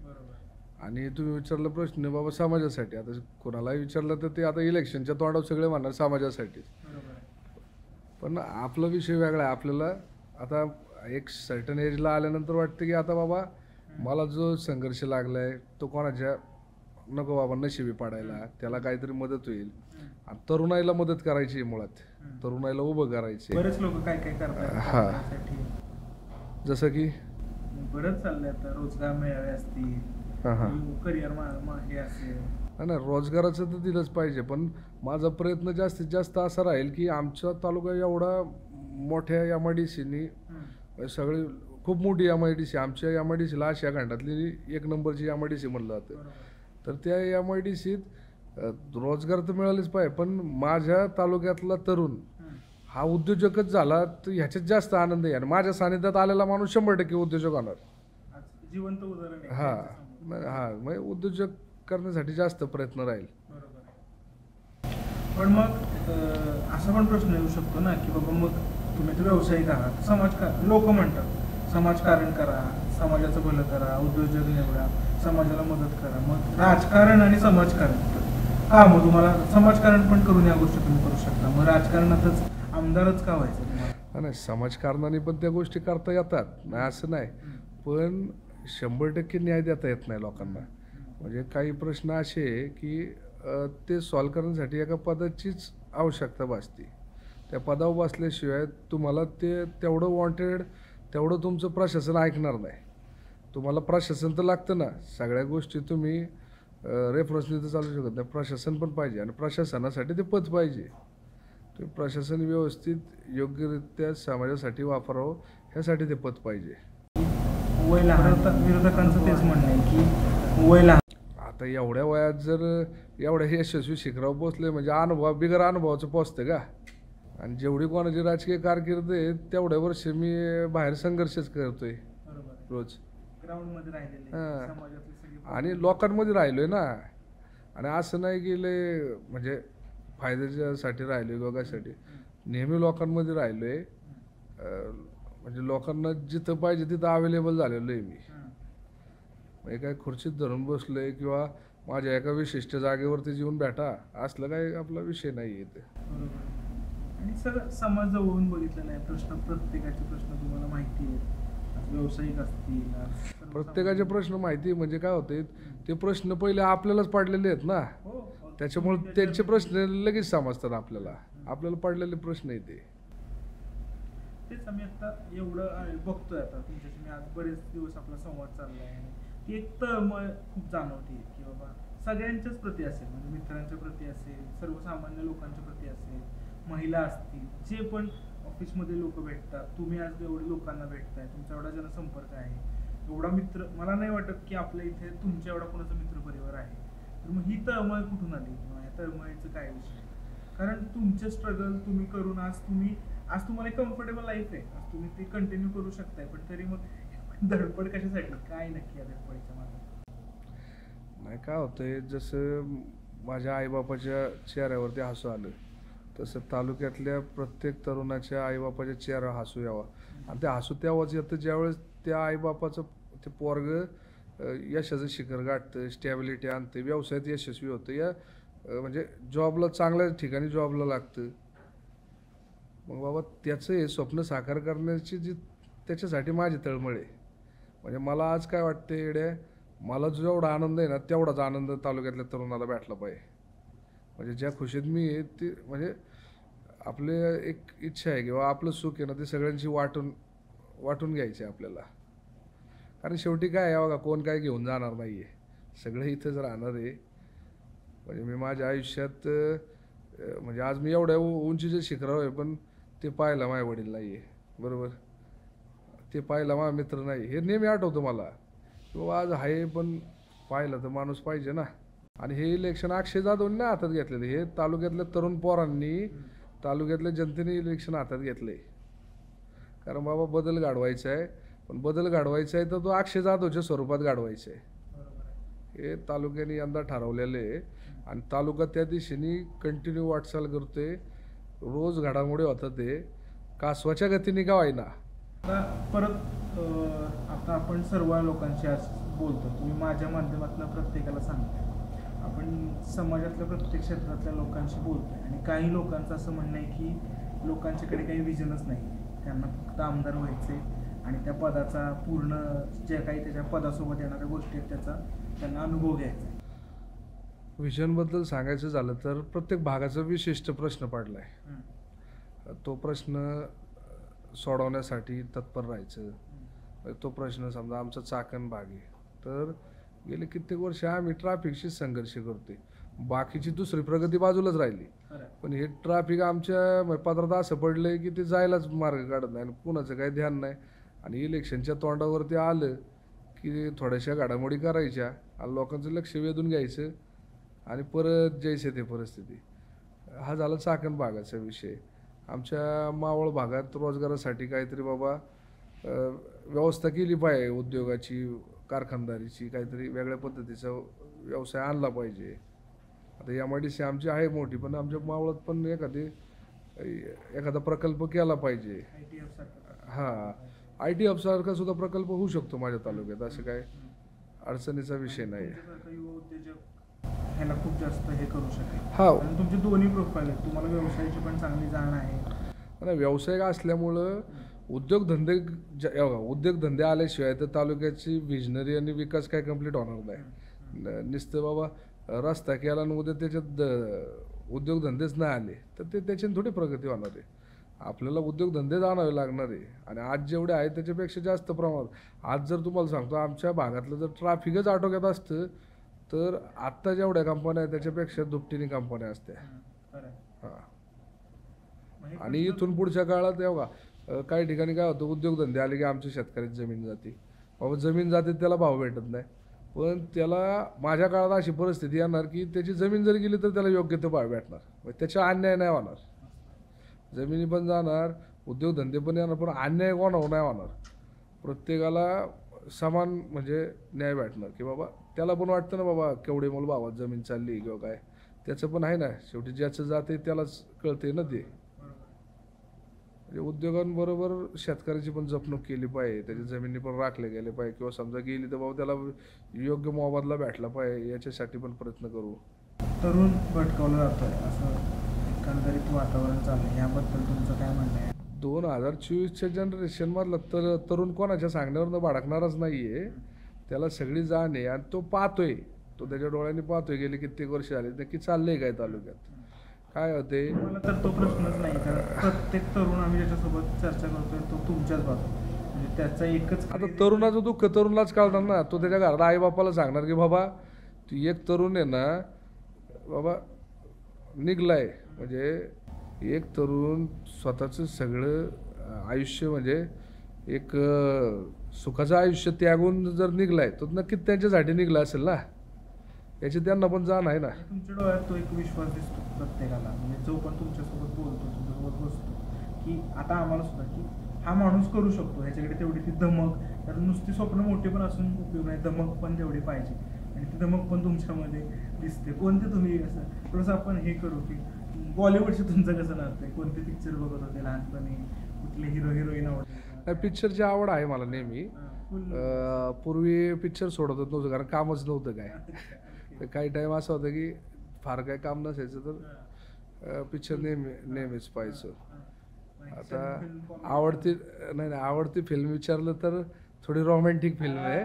आणि तुम्ही विचारलं प्रश्न बाबा समाजासाठी, आता कोणालाही विचारलं तर ते आता इलेक्शनच्या तोंडावर सगळे म्हणणार समाजासाठी. पण आपला विषय वेगळा आहे. आपल्याला आता एक सर्टन एजला आल्यानंतर वाटतं की आता बाबा मला जो संघर्ष लागलाय तो कोणाच्या नको बाबा नशिबी पाडायला, त्याला काहीतरी मदत होईल. आणि तरुणाईला मदत करायची, मुळात तरुणाईला उभं करायचे. बरेच लोक काय काय करतात, जसं की बरंच चाललंय आता, रोजगार मेळावे असतील, करिअर हे असेल. नाही, रोजगाराचं तर दिलंच पाहिजे, पण माझा प्रयत्न जास्तीत जास्त असा राहील की आमचा तालुका एवढा मोठ्या MIDCनी, सगळे खूप मोठी MIDC, आमच्या MIDCला आशिया खंडातली 1 नंबरची MIDC म्हणलं जातं. तर त्या MIDCत रोजगार तर मिळालेच पाहिजे, पण माझ्या तालुक्यातला तरुण हा उद्योजकच झाला तर ह्याच्यात जास्त आनंद आहे. आणि माझ्या सानिध्यात आलेला माणूस 100% उद्योजक होणार. जिवंत उदाहरण. मग उद्योजक करण्यासाठी जास्त प्रयत्न राहील. पण मग असा पण प्रश्न येऊ शकतो ना की बाबा मग तुम्ही तर व्यावसायिक आहात, लोक म्हणतात समाजकारण करा, समाजाचं भलं करा, उद्योजक निवडा, समाजाला मदत करा. मग राजकारण आणि समाजकारण का, मग तुम्हाला समाजकारण पण करून या गोष्टी तुम्ही करू शकता, मग राजकारणातच आमदारच का व्हायचं तुम्हाला? नाही, समाजकारणाने पण त्या गोष्टी करता येतात, नाही असं नाही, पण 100% न्याय देता येत नाही लोकांना. म्हणजे काही प्रश्न असे आहे की ते सॉल्व करण्यासाठी एका पदाचीच आवश्यकता भासते. त्या पदावर बसल्याशिवाय तुम्हाला ते तेवढं वॉन्टेड, तेवढं तुमचं प्रशासन ऐकणार नाही. तुम्हाला प्रशासन तर लागतं ना, सगळ्या गोष्टी तुम्ही रेफरन्सने तर चालू शकत नाही, प्रशासन पण पाहिजे आणि प्रशासनासाठी ते पद पाहिजे. तुम्ही प्रशासन व्यवस्थित योग्यरित्या समाजासाठी वापरावं ह्यासाठी ते पद पाहिजे. वय लहान, विरोधकांचं तेच म्हणणं आहे की वय लहान. आता एवढ्या वयात जर एवढ्या यशस्वी शिखरावर पोचले म्हणजे अनुभव बिगर अनुभवाचं पोचतं का. आणि जेवढी कोणाची राजकीय कारकीर्द आहे तेवढ्या वर्ष मी बाहेर संघर्षच करतोय रोज. ग्राउंडमध्ये राहिलेले, हां. समाजातले सगळे आणि लोकांमध्ये राहिलोय ना. आणि असं नाही की लय म्हणजे फायद्याच्यासाठी राहिलोय दोघांसाठी, नेहमी लोकांमध्ये राहिलोय. म्हणजे लोकांना जिथं पाहिजे तिथं अवेलेबल झालेलो आहे मी. म्हणजे काय खुर्चीत धरून बसलोय किंवा माझ्या एका विशिष्ट जागेवरती येऊन भेटा असलं काही आपला विषय नाही आहे ते. आणि सगळं समाज जवळून बघितलेला आहे, प्रश्न प्रत्येकाचे प्रश्न तुम्हाला माहिती आहेत, आज व्यावसायिक असतील, आज प्रत्येकाचे प्रश्न माहिती आहे म्हणजे काय होते, ते प्रश्न पहिले आपल्यालाच पडलेले आहेत ना, त्याच्यामुळे त्यांचे प्रश्न लगेच समजतात आपल्याला, आपल्याला पडलेले प्रश्न आहे ते. तेच आम्ही आता एवढं बघतोय, आता तुमच्याशी मी आज बरेच दिवस आपला संवाद चाललाय आणि ती एक तळमळ खूप जाणवते की बाबा सगळ्यांच्याच प्रती असेल, म्हणजे मित्रांच्या प्रती असेल, सर्वसामान्य लोकांच्या प्रती असेल, महिला असतील, जे पण ऑफिसमध्ये लोक भेटतात, तुम्ही आज एवढे लोकांना भेटताय, तुमचा एवढा जनसंपर्क आहे, एवढा मित्र, मला नाही वाटत की आपल्या इथे तुमच्या एवढा कोणाचा मित्रपरिवार आहे. तर मग ही तळमळ कुठून आली किंवा या तळमळीचं काय विषय? कारण तुमचे स्ट्रगल तुम्ही करून आज तुम्हाला एक कम्फर्टेबल लाईफ आहे, आज तुम्ही ते कंटिन्यू करू शकताय, पण तरी मग धडपड कशासाठी, काय नक्की या धडपडीच्या मागे? नाही, काय होतंय, जसं माझ्या आईबापाच्या चेहऱ्यावरती हसू आलं तसं तालुक्यातल्या प्रत्येक तरुणाच्या आईबापाच्या चेहऱ्यावर हसू यावं. आणि ते हसू तेव्हाच येतं ज्यावेळेस त्या आईबापाचं ते पोरगं यशाचं शिखर गाठतं, स्टॅबिलिटी आणतं, व्यवसायात यशस्वी होतं, या म्हणजे जॉबला चांगल्या ठिकाणी जॉबला लागतं. मग बाबा त्याचं हे स्वप्न साकार करण्याची जी त्याच्यासाठी माझी तळमळ आहे. म्हणजे मला आज काय वाटतं येड्या, मला जेवढा आनंद आहे ना तेवढाच आनंद तालुक्यातल्या तरुणाला भेटला पाहिजे. म्हणजे ज्या खुशीत मी आहे ती म्हणजे आपले एक इच्छा आहे किंवा आपलं सुख आहे ना ते सगळ्यांशी वाटून घ्यायचे आपल्याला. कारण शेवटी काय आहे बघा, कोण काय घेऊन जाणार नाही आहे, सगळे इथंच राहणार आहे. म्हणजे मी माझ्या आयुष्यात म्हणजे आज मी एवढ्या उंचीच्या शिखरावर आहे, पण ते पाहायला माझे वडील नाही आहे, बरोबर, ते पाहायला माझा मित्र नाही, हे नेहमी आठवतं मला की बाबा आज आहे, पण पाहिलं तर माणूस पाहिजे ना. आणि हे इलेक्शन अक्षय जाधवने नाही हातात घेतलेलं, हे तालुक्यातल्या तरुण पोरांनी, तालुक्यातल्या जनतेने इलेक्शन हातात घेतलंय. कारण बाबा बदल घडवायचा आहे, पण बदल घडवायचा आहे तर तो अक्षय जाधवच्या स्वरूपात घडवायचा आहे, हे तालुक्याने यंदा ठरवलेलं आहे. आणि तालुका त्या दिशेने कंटिन्यू वाटचाल करतोय, रोज घडामोडी होतात, ते कासवाच्या गतीने का होईना. परत आता आपण सर्व लोकांशी आज बोलतो, तुम्ही माझ्या माध्यमातून प्रत्येकाला सांगताय, आपण समाजातल्या प्रत्येक क्षेत्रातल्या लोकांशी बोलतोय आणि काही लोकांचं असं म्हणणं आहे की लोकांच्याकडे काही विजनच नाही, त्यांना फक्त आमदार व्हायचे आणि त्या पदाचा पूर्ण जे काही त्याच्या पदासोबत येणाऱ्या गोष्टी आहेत त्याचा त्यांना अनुभव घ्यायचा. विजनबद्दल सांगायचं झालं तर प्रत्येक भागाचा विशिष्ट प्रश्न पडला आहे, तो प्रश्न सोडवण्यासाठी तत्पर राहायचं. तो प्रश्न समजा आमचा चाकण भाग आहे, तर गेले कित्येक वर्ष आम्ही ट्रॅफिकशी संघर्ष करतोय, बाकीची दुसरी प्रगती बाजूलाच राहिली, पण हे ट्रॅफिक आमच्या पदरात असं पडलंय की ते जायलाच मार्ग काढत नाही आणि कुणाचं काही ध्यान नाही. आणि इलेक्शनच्या तोंडावरती आलं की थोड्याशा घडामोडी करायच्या आणि लोकांचं लक्ष वेधून घ्यायचं आणि परत जैसे ते परिस्थिती. हा झाला चाकण भागाचा विषय. आमच्या मावळ भागात रोजगारासाठी काहीतरी बाबा व्यवस्था केली पाहिजे, उद्योगाची, कारखानदारीची, काहीतरी वेगळ्या पद्धतीचा व्यवसाय आणला पाहिजे. आता MIDC आमची आहे मोठी, पण आमच्या मावळात पण एखादा प्रकल्प केला पाहिजे. हां, IT हब सारखा सुद्धा प्रकल्प होऊ शकतो माझ्या तालुक्यात, असं काय अडचणीचा विषय नाही. युवा उद्योजक ह्याला खूप जास्त हे करू शकेल. हा, आणि तुमचे दोन्ही प्रोफाईल आहेत, तुम्हाला व्यवसायाची पण चांगली जाण आहे. आणि व्यावसायिक असल्यामुळं उद्योगधंदे आल्याशिवाय तर तालुक्याची विजनरी आणि विकास काय कम्प्लीट होणार नाही. नुसतं बाबा रस्ता केला आणि उद्या त्याच्यात उद्योगधंदेच नाही आले तर त्याच्याने थोडी प्रगती होणार आहे. आपल्याला उद्योगधंदेच आणावे लागणार आहे. आणि आज जेवढे आहेत त्याच्यापेक्षा जास्त प्रमाणात. आज जर तुम्हाला सांगतो आमच्या भागातलं जर ट्रॅफिकच आटोक्यात असतं तर आत्ता जेवढ्या कंपन्या आहेत त्याच्यापेक्षा दुपटीने कंपन्या असत्या. हां, आणि इथून पुढच्या काळात काही ठिकाणी काय होतं, उद्योगधंदे आले की आमच्या शेतकऱ्याची जमीन जाते. बाबा जमीन जाते त्याला भाव भेटत नाही. पण त्याला माझ्या काळात अशी परिस्थिती येणार की त्याची जमीन जर गेली तर त्याला योग्य तो भाव भेटणार. त्याच्या अन्याय नाही होणार. जमिनी पण जाणार, उद्योगधंदे पण येणार, पण अन्याय कोणावर नाही होणार. प्रत्येकाला समान म्हणजे न्याय भेटणार की बाबा त्याला पण वाटतं ना बाबा केवढे मोल भावात जमीन चालली किंवा काय, त्याचं पण आहे ना. शेवटी ज्याचं जाते त्यालाच कळते ना ते. उद्योगांबरोबर शेतकऱ्याची पण जपणूक केली पाहिजे, त्याच्या जमिनी पण राखल्या गेले पाहिजे, किंवा समजा गेली तर बाबा त्याला योग्य मोबदला भेटला पाहिजे, याच्यासाठी पण प्रयत्न करू. तरुण भटकवलं जातोय असं एकंदरीत वातावरण चाललंय, याबद्दल तुमचं काय म्हणणं आहे? 2024च्या जनरेशनमधलं तरुण कोणाच्या सांगण्यावरनं भडकणारच नाहीये. त्याला सगळी जाण आहे आणि तो पाहतोय, तो त्याच्या डोळ्यांनी पाहतोय. गेले कित्येक वर्ष झाले नक्की चाललंय काय तालुक्यात, काय होते. मला तर तो प्रश्नच नाही, कारण प्रत्येक तरुण आम्ही ज्याच्यासोबत चर्चा करतोय तो तुमच्याच बाजूला, म्हणजे त्याचा एकच. आता तरुणाचं दुःख तरुणालाच कळणार ना. तो त्याच्या घरात आईबापाला सांगणार की बाबा तू एक तरुण आहे ना बाबा निघलाय. म्हणजे एक तरुण स्वतःचं सगळं आयुष्य म्हणजे एक सुखाचं आयुष्य त्यागून जर निघलाय तर नक्कीच त्यांच्यासाठी निघला असेल ना. याची त्यांना पण जाण आहे ना. तुमच्या डोळ्यात तो एक विश्वास दिसतो प्रत्येकाला, म्हणजे जो पण तुमच्यासोबत बोलतो, तुमच्यासोबत बसतो, की आता आम्हाला सुद्धा की हा माणूस करू शकतो, ह्याच्याकडे तेवढी ती धमक. कारण नुसती स्वप्न मोठी पण असून उपयोग नाही, धमक पण तेवढी पाहिजे. आणि ती धमक पण तुमच्यामध्ये दिसते. कोणते तुम्ही असं थोडंसं आपण हे करू की बॉलिवूडशी तुमचं कसं नातं आहे? कोणते पिक्चर बघत होते लहानपणी? कुठले हिरो हिरोईन आवडते? पिक्चरची आवड आहे मला नेहमी. पूर्वी पिक्चर सोडत नव्हतं कारण कामच नव्हतं काय. तर काही टाईम असं होतं की फार काय काम नसायचं तर पिक्चर नेहमीच पाहायचो. आता आवडती फिल्म विचारलं तर थोडी रोमॅन्टिक फिल्म आहे.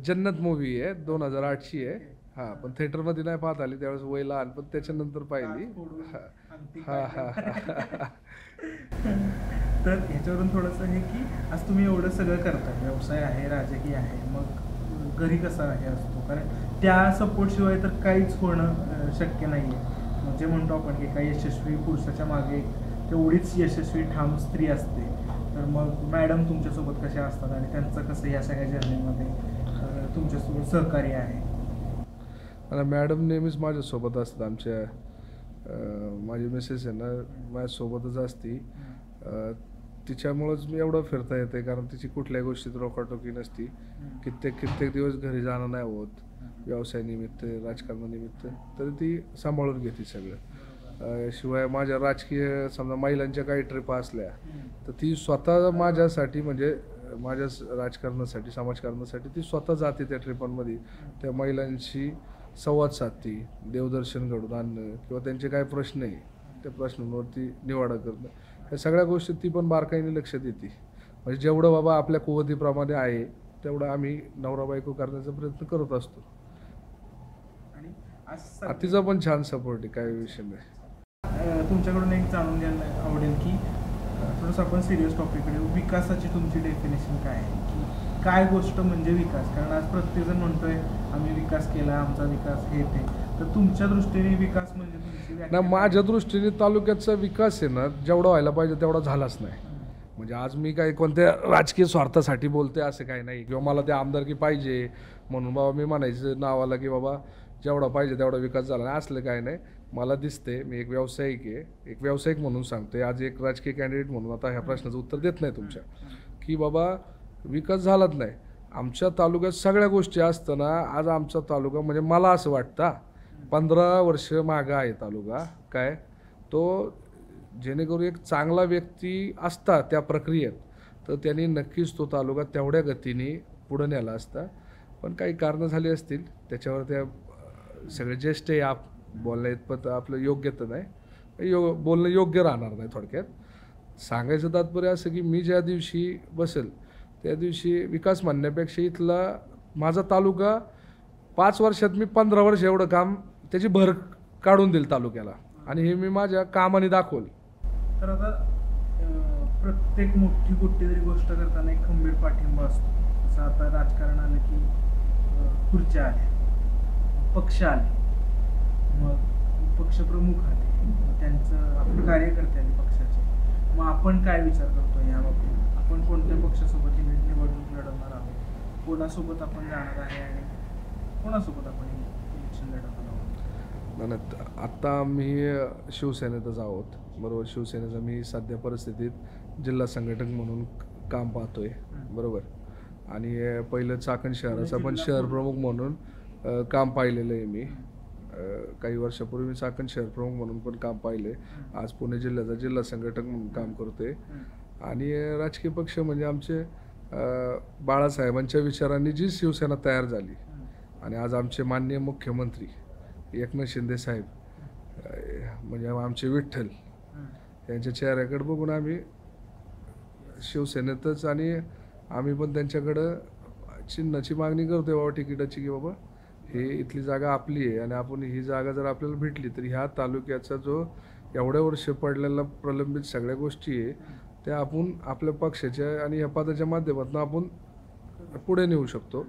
जन्नत मूवी आहे, 2008ची आहे. हां, पण थिएटरमध्ये नाही पाहत आली त्यावेळेस, वय लहान, पण त्याच्यानंतर पाहिली. तर ह्याच्यावरून थोडंसं हे की आज तुम्ही एवढं सगळं करताय, व्यवसाय आहे, राजकीय आहे, मग घरी कसा हे असतो? कारण त्या सपोर्टशिवाय तर काहीच होणं शक्य नाही आहे. म्हणजे म्हणतो आपण की काही यशस्वी पुरुषाच्या मागे तेवढीच यशस्वी ठाम स्त्री असते. तर मग मॅडम तुमच्यासोबत कशा असतात आणि त्यांचं कसं या सगळ्या जर्नीमध्ये तुमच्यासोबत सहकार्य आहे? आणि मॅडम नेहमीच माझ्यासोबत असतात. माझी मिसेस आहे ना माझ्यासोबतच असती. तिच्यामुळंच मी एवढं फिरता येते, कारण तिची कुठल्याही गोष्टीत रोकाटोकी नसती. कित्येक दिवस घरी जाणं नाही होत, व्यवसायानिमित्त, राजकारणानिमित्त, तरी ती सांभाळून घेते सगळं. शिवाय माझ्या राजकीय समजा महिलांच्या काही ट्रिप असल्या तर ती स्वतः माझ्यासाठी, म्हणजे माझ्या राजकारणासाठी, समाजकारणासाठी ती स्वतः जाते त्या ट्रिपांमध्ये. त्या महिलांशी संवाद साधते, देवदर्शन घडून आणणं किंवा त्यांचे काय प्रश्न आहे त्या प्रश्नांवरती निवाडा करणं, या सगळ्या गोष्टी ती पण बारकाईने लक्ष देते. म्हणजे जेवढं बाबा आपल्या कुवतीप्रमाणे आहे तेवढं आम्ही नवरा बायको करण्याचा प्रयत्न करत असतो. आणि तिचा पण छान सपोर्ट आहे, काही विषय नाही. तुमच्याकडून एक जाणून घ्यायला आवडेल की थोडंसं आपण सिरियस टॉपिककडे, विकासाची तुमची डेफिनेशन काय आहे? की काय गोष्ट म्हणजे विकास? कारण आज प्रत्येकजण म्हणतोय आम्ही विकास केला, आमचा विकास हे ते. तर तुमच्या दृष्टीने विकास म्हणजे तुमची ना, माझ्या दृष्टीने तालुक्याचा विकास आहे ना जेवढा व्हायला पाहिजे तेवढा झालाच नाही. म्हणजे आज मी काही कोणत्या राजकीय स्वार्थासाठी बोलते असं काही नाही, किंवा मला ते आमदारकी पाहिजे म्हणून बाबा मी म्हणायचं नावाला की बाबा जेवढा पाहिजे तेवढा विकास झाला नाही, असलं काय नाही. मला दिसते, मी एक व्यावसायिक आहे, एक व्यावसायिक म्हणून सांगतोय, आज एक राजकीय कॅन्डिडेट म्हणून आता ह्या प्रश्नाचं उत्तर देत नाही तुमच्या, की बाबा विकास झालाच नाही. आमच्या तालुक्यात सगळ्या गोष्टी असताना आज आमचा तालुका म्हणजे मला असं वाटतं 15 वर्ष मागं आहे तालुका काय तो जेणेकरून एक चांगला व्यक्ती असता त्या प्रक्रियेत तर त्यांनी नक्कीच तो तालुका तेवढ्या गतीने पुढे नेला असता. पण काही कारणं झाली असतील त्याच्यावर त्या सगळे ज्येष्ठ बोलण्या इतपत आपलं योग्य तर नाही बोलणं योग्य राहणार नाही. थोडक्यात सांगायचं तात्पर्य असं की मी ज्या दिवशी बसेल त्या दिवशी विकास म्हणण्यापेक्षा इथला माझा तालुका 5 वर्षात मी 15 वर्ष एवढं काम त्याची भर काढून देईल तालुक्याला आणि हे मी माझ्या कामाने दाखवलं. तर आता प्रत्येक मोठी कुठली तरी गोष्ट करताना एक खंबीर पाठिंबा असतो. जसं आता राजकारण आलं की खुर्च्या आल्या, पक्ष आले, मग पक्षप्रमुख आले, मग त्यांचं आपले कार्यकर्ते आले पक्षाचे. मग आपण काय विचार करतो या बाबतीत? आपण कोणत्या पक्षासोबत निवडणूक लढवणार आहोत, कोणासोबत आपण जाणार आहे आणि कोणासोबत आपण इलेक्शन लढवणार आहोत? नाही आत्ता आम्ही शिवसेनेतच आहोत बरोबर. शिवसेनेचं मी सध्या परिस्थितीत जिल्हा संघटक म्हणून काम पाहतोय बरोबर. आणि पहिलं चाकण शहराचा पण शहर प्रमुख म्हणून काम पाहिलेलं आहे मी. काही वर्षापूर्वी मी चाकण शहर प्रमुख म्हणून पण काम पाहिले. आज पुणे जिल्ह्याचा जिल्हा संघटक म्हणून काम करतोय. आणि राजकीय पक्ष म्हणजे आमचे बाळासाहेबांच्या विचारांनी जी शिवसेना तयार झाली आणि आज आमचे माननीय मुख्यमंत्री एकनाथ शिंदे साहेब म्हणजे आमचे विठ्ठल यांच्या चेहऱ्याकडे बघून आम्ही शिवसेनेतच आणि आम्ही पण त्यांच्याकडं चिन्हाची मागणी करतोय बाबा तिकिटाची की बाबा हे इथली जागा आपली आहे आणि आपण ही जागा जर आपल्याला भेटली तर ह्या तालुक्याचा जो एवढ्या वर्ष पडलेला प्रलंबित सगळ्या गोष्टी आहे त्या आपण आपल्या पक्षाच्या आणि या पदाच्या माध्यमातून आपण पुढे नेऊ शकतो.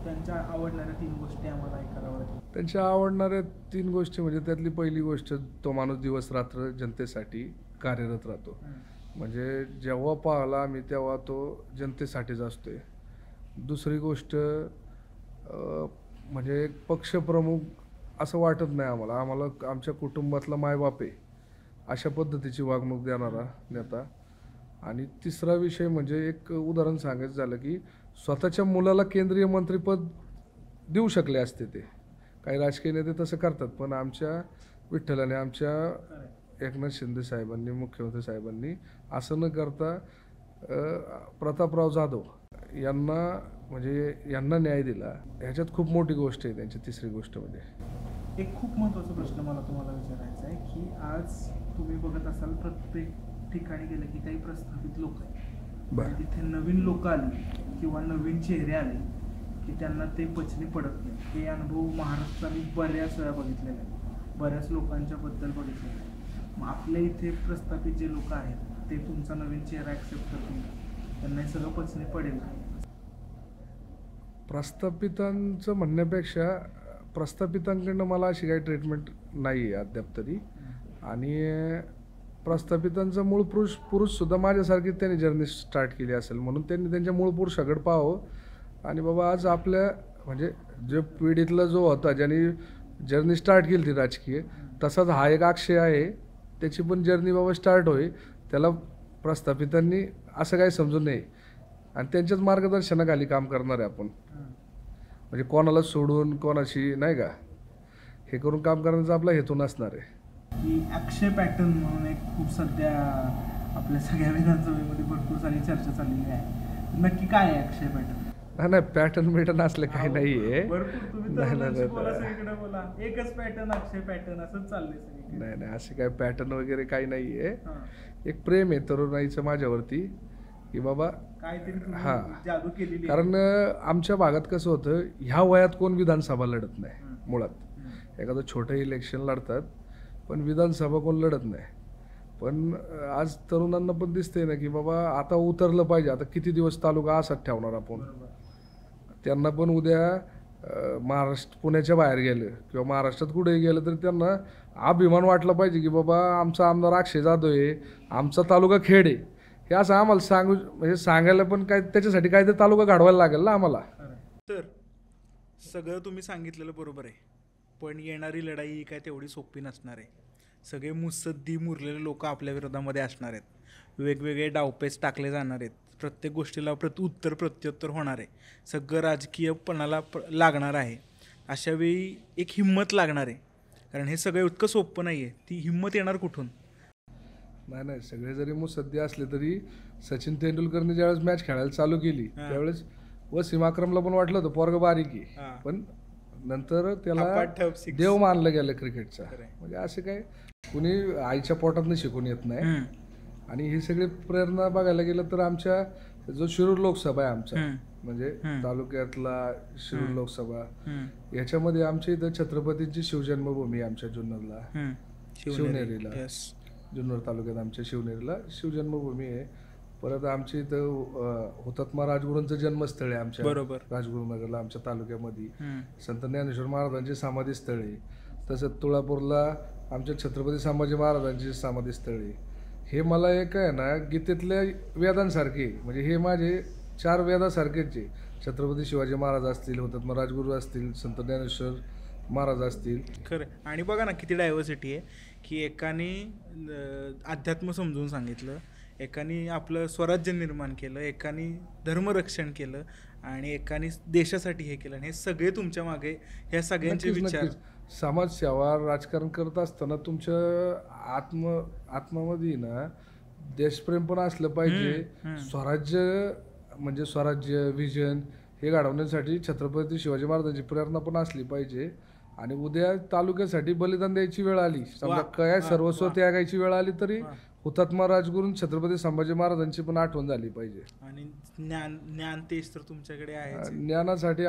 त्यांच्या आवडणाऱ्या 3 गोष्टी आम्हाला ऐकायला आवडतात. त्यांच्या आवडणाऱ्या 3 गोष्टी म्हणजे त्यातली पहिली गोष्ट तो माणूस दिवस रात्र जनतेसाठी कार्यरत राहतो. म्हणजे जेव्हा पाहिला आम्ही तेव्हा तो जनतेसाठीच असतोय. दुसरी गोष्ट म्हणजे एक पक्षप्रमुख असं वाटत नाही आम्हाला. आम्हाला आमच्या कुटुंबातला मायबाप आहे अशा पद्धतीची वागणूक देणारा नेता. आणि तिसरा विषय म्हणजे एक उदाहरण सांगायचं झालं की स्वतःच्या मुलाला केंद्रीय मंत्रिपद देऊ शकले असते ते. काही राजकीय नेते तसं करतात पण आमच्या विठ्ठलाने आमच्या एकनाथ शिंदे साहेबांनी मुख्यमंत्री साहेबांनी असं न करता प्रतापराव जाधव यांना न्याय दिला. ह्याच्यात खूप मोठी गोष्ट आहे त्यांची. तिसरी गोष्ट म्हणजे एक खूप महत्त्वाचा प्रश्न मला तुम्हाला विचारायचा आहे की आज तुम्ही बघत असाल प्रत्येक ठिकाणी गेलं की काही प्रस्थापित लोक आहेत, तिथे नवीन लोक आली किंवा नवीन चेहरे आले की त्यांना ते पचनी पडत नाही. हे अनुभव महाराष्ट्राने बऱ्याच वेळा बघितलेला आहे, बऱ्याच लोकांच्या बद्दल बघितलेलं आहे. मग आपल्या इथे प्रस्थापित जे लोक आहेत ते तुमचा नवीन चेहरा ॲक्सेप्ट करतील, त्यांना हे सगळं पचनी पडेल? प्रस्थापितांचं म्हणण्यापेक्षा प्रस्थापितांकडनं मला अशी काही ट्रीटमेंट नाही आहे अद्याप तरी. आणि प्रस्थापितांचा मूळ पुरुषसुद्धा माझ्यासारखी त्यांनी जर्नी स्टार्ट केली असेल म्हणून त्यांनी त्यांच्या मूळ पुरुषाकडे पाहावं. आणि बाबा आज आपल्या म्हणजे जे पिढीतला जो होता ज्यांनी जर्नी स्टार्ट केली ती राजकीय तसाच हा एक अक्षय आहे. त्याची पण जर्नी बाबा स्टार्ट होईल. त्याला प्रस्थापितांनी असं काही समजू नये आणि त्यांच्याच मार्गदर्शनाखाली काम करणार आहे आपण. म्हणजे कोणाला सोडून कोणाशी नाही का हे करून काम करण्याचा आपला हेतू नसणार आहे. की अक्षय पॅटर्न म्हणून एक खूप सध्या आपल्या सगळ्या विधानसभेमध्ये भरपूर सारी चर्चा चाललेली आहे. नक्की काय आहे अक्षय पॅटर्न? नाही पॅटर्न असलं काही नाही आहे. एकच पॅटर्न अक्षय पॅटर्न असंच चाललंय. नाही असे काही पॅटर्न वगैरे काही नाही आहे. एक प्रेम आहे तरुणाईचं माझ्यावरती की बाबा काहीतरी जादू केलेली. कारण आमच्या भागात कसं होतं ह्या वयात कोण विधानसभा लढत नाही मुळात. एखादं छोटं इलेक्शन लढतात पण विधानसभा कोण लढत नाही. पण आज तरुणांना पण दिसतंय ना की बाबा आता उतरलं पाहिजे. आता किती दिवस तालुका असाच ठेवणार आपण. त्यांना पण उद्या पुण्याच्या बाहेर गेलं किंवा महाराष्ट्रात कुठेही गेलं तर त्यांना अभिमान वाटला पाहिजे की बाबा आमचा आमदार अक्षय जाधव आहे, आमचा तालुका खेड आहे. हे असं आम्हाला म्हणजे सांगायला पण काय त्याच्यासाठी काय ते तालुका घडवायला लागेल ना आम्हाला. तर सगळं तुम्ही सांगितलेलं बरोबर आहे पण येणारी लढाई ही काय तेवढी सोपी नसणार आहे. सगळे मुत्सद्दी मुरलेले लोक आपल्या विरोधामध्ये असणार आहेत. वेगवेगळे डावपेच टाकले जाणार आहेत. प्रत्येक गोष्टीला उत्तर प्रत्युत्तर होणार आहे, सगळं राजकीयपणाला लागणार आहे, अशा वेळी एक हिंमत लागणार आहे. कारण हे सगळं इतकं सोपं नाही आहे. ती हिंमत येणार कुठून? नाही सगळे जरी मुत्सद्दी असले तरी सचिन तेंडुलकरने ज्यावेळेस मॅच खेळायला चालू केली त्यावेळेस वसीम अक्रमला पण वाटलं होतं पोरग बारीक आहे, पण नंतर त्याला अपाठप six. देव मानलं गेलं क्रिकेटचा. म्हणजे असं काय कुणी आईच्या पोटातनं शिकून येत नाही. आणि ही सगळी प्रेरणा बघायला गेलं तर आमच्या जो शिरूर लोकसभा आहे आमचा, म्हणजे तालुक्यातला शिरूर लोकसभा, याच्यामध्ये आमच्या इथं छत्रपतींची शिवजन्मभूमी आहे आमच्या जुन्नरला, शिवनेरीला, जुन्नर तालुक्यात आमच्या शिवनेरीला शिवजन्मभूमी आहे. परत आमच्या इथं हुतात्मा राजगुरूंचं जन्मस्थळ आहे आमच्या राजगुरुनगरला आमच्या तालुक्यामध्ये. संत ज्ञानेश्वर महाराजांची समाधी स्थळ आहे. तसंच तुळापूरला आमच्या छत्रपती संभाजी महाराजांची समाधी स्थळ आहे. हे मला एक आहे ना गीतेतल्या वेदांसारखे, म्हणजे हे माझे 4 वेदासारखेच आहे. छत्रपती शिवाजी महाराज असतील, हुतात्मा राजगुरू असतील, संत ज्ञानेश्वर महाराज असतील. खरं. आणि बघा ना किती डायव्हर्सिटी आहे की एकाने अध्यात्म समजून सांगितलं, एकाने आपलं स्वराज्य निर्माण केलं, एकाने धर्मरक्षण केलं आणि एकाने देशासाठी हे केलं. आणि हे सगळे तुमच्या मागे ह्या सगळ्यांचे विचार, समाजसेवा, राजकारण करत असताना तुमच्या आत्मामध्ये ना देशप्रेम पण असलं पाहिजे. स्वराज्य म्हणजे स्वराज्य विजन हे घडवण्यासाठी छत्रपती शिवाजी महाराजांची प्रेरणा पण असली पाहिजे. आणि उद्या तालुक्यासाठी बलिदान द्यायची वेळ आली, समजा काय सर्वस्व त्यागायची वेळ आली तरी हुतात्मा राजगुरू छत्रपती संभाजी महाराजांची पण आठवण झाली पाहिजे. आणि ज्ञान तेच तर तुमच्याकडे आहे. ज्ञानासाठी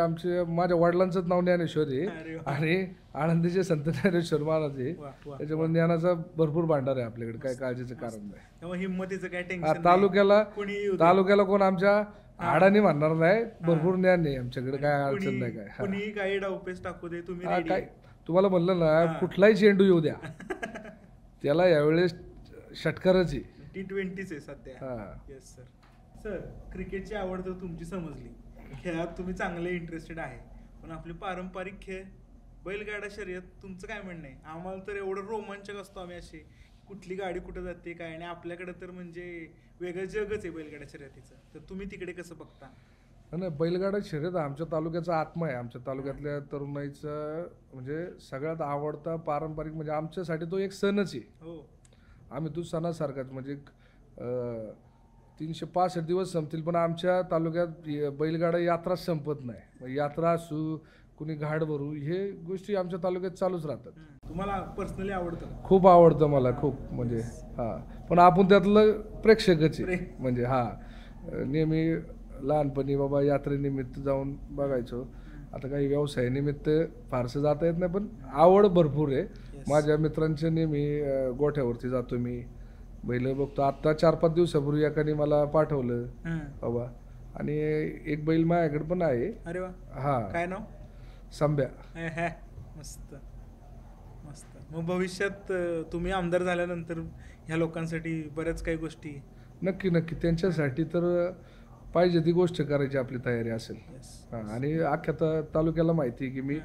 माझ्या वडिलांचंच नाव ज्ञानेश्वर आहे आणि आळंदीचे संत ज्ञानेश्वर महाराज आहे. त्याच्यामुळे ज्ञानाचा भरपूर भांडार आहे आपल्याकडे, काय काळजीचं कारण नाही. त्यामुळे हिंमतीचं काय टेन्शन, तालुक्याला कोण आमच्या आडाने म्हणणार नाही, भरपूर ज्ञान नाही आमच्याकडे, काय अडचण नाही. काय कुणी काही डावपेच टाकू दे, तुम्ही काय तुम्हाला म्हणलं ना कुठलाही चेंडू येऊ द्या त्याला यावेळेस षटकारच आहे. T20 आहे सध्या. Yes sir. सर, क्रिकेटची आवड तर तुमची समजली, खेळात तुम्ही चांगले इंटरेस्टेड आहे, पण आपले पारंपरिक खेळ बैलगाडा शर्यत तुमचं काय म्हणणं आहे? आम्हाला तर एवढं रोमांचक असतो आम्ही असे, कुठली गाडी कुठं जाते काय, आणि आपल्याकडे तर म्हणजे वेगळं जगच आहे बैलगाडा शर्यतीचं. तर तुम्ही तिकडे कसं बघता? नाही, बैलगाडा शर्यत आमच्या तालुक्याचा आत्मा आहे. आमच्या तालुक्यातल्या तरुणाईचा म्हणजे सगळ्यात आवडता पारंपरिक, म्हणजे आमच्यासाठी तो एक सणच आहे. हो, आम्ही तो सणासारखाच, म्हणजे 365 दिवस संपतील पण आमच्या तालुक्यात बैलगाडा यात्रा संपत नाही. यात्रा असू, कुणी घाट भरू, हे गोष्टी आमच्या तालुक्यात चालूच राहतात. तुम्हाला पर्सनली आवडतं? खूप आवडतं मला, खूप. म्हणजे पण आपण त्यातलं प्रेक्षकच आहे. म्हणजे नेहमी लहानपणी बाबा यात्रेनिमित्त जाऊन बघायचो. आता काही व्यवसायानिमित्त फारसं जाता येत नाही, पण आवड भरपूर आहे. माझ्या मित्रांच्या नेहमी गोठ्यावरती जातो मी, बैल बघतो. आता 4-5 दिवसापूर्वी एकाने मला पाठवलं बाबा, आणि एक बैल माझ्याकडे पण आहे. अरे वा. काय नाव? संब्या. मस्त मस्त. मग भविष्यात तुम्ही आमदार झाल्यानंतर ह्या लोकांसाठी बऱ्याच काही गोष्टी? नक्की त्यांच्यासाठी तर पाहिजे ती गोष्ट करायची आपली तयारी असेल. आणि अख्ख्या तालुक्याला माहिती आहे की मी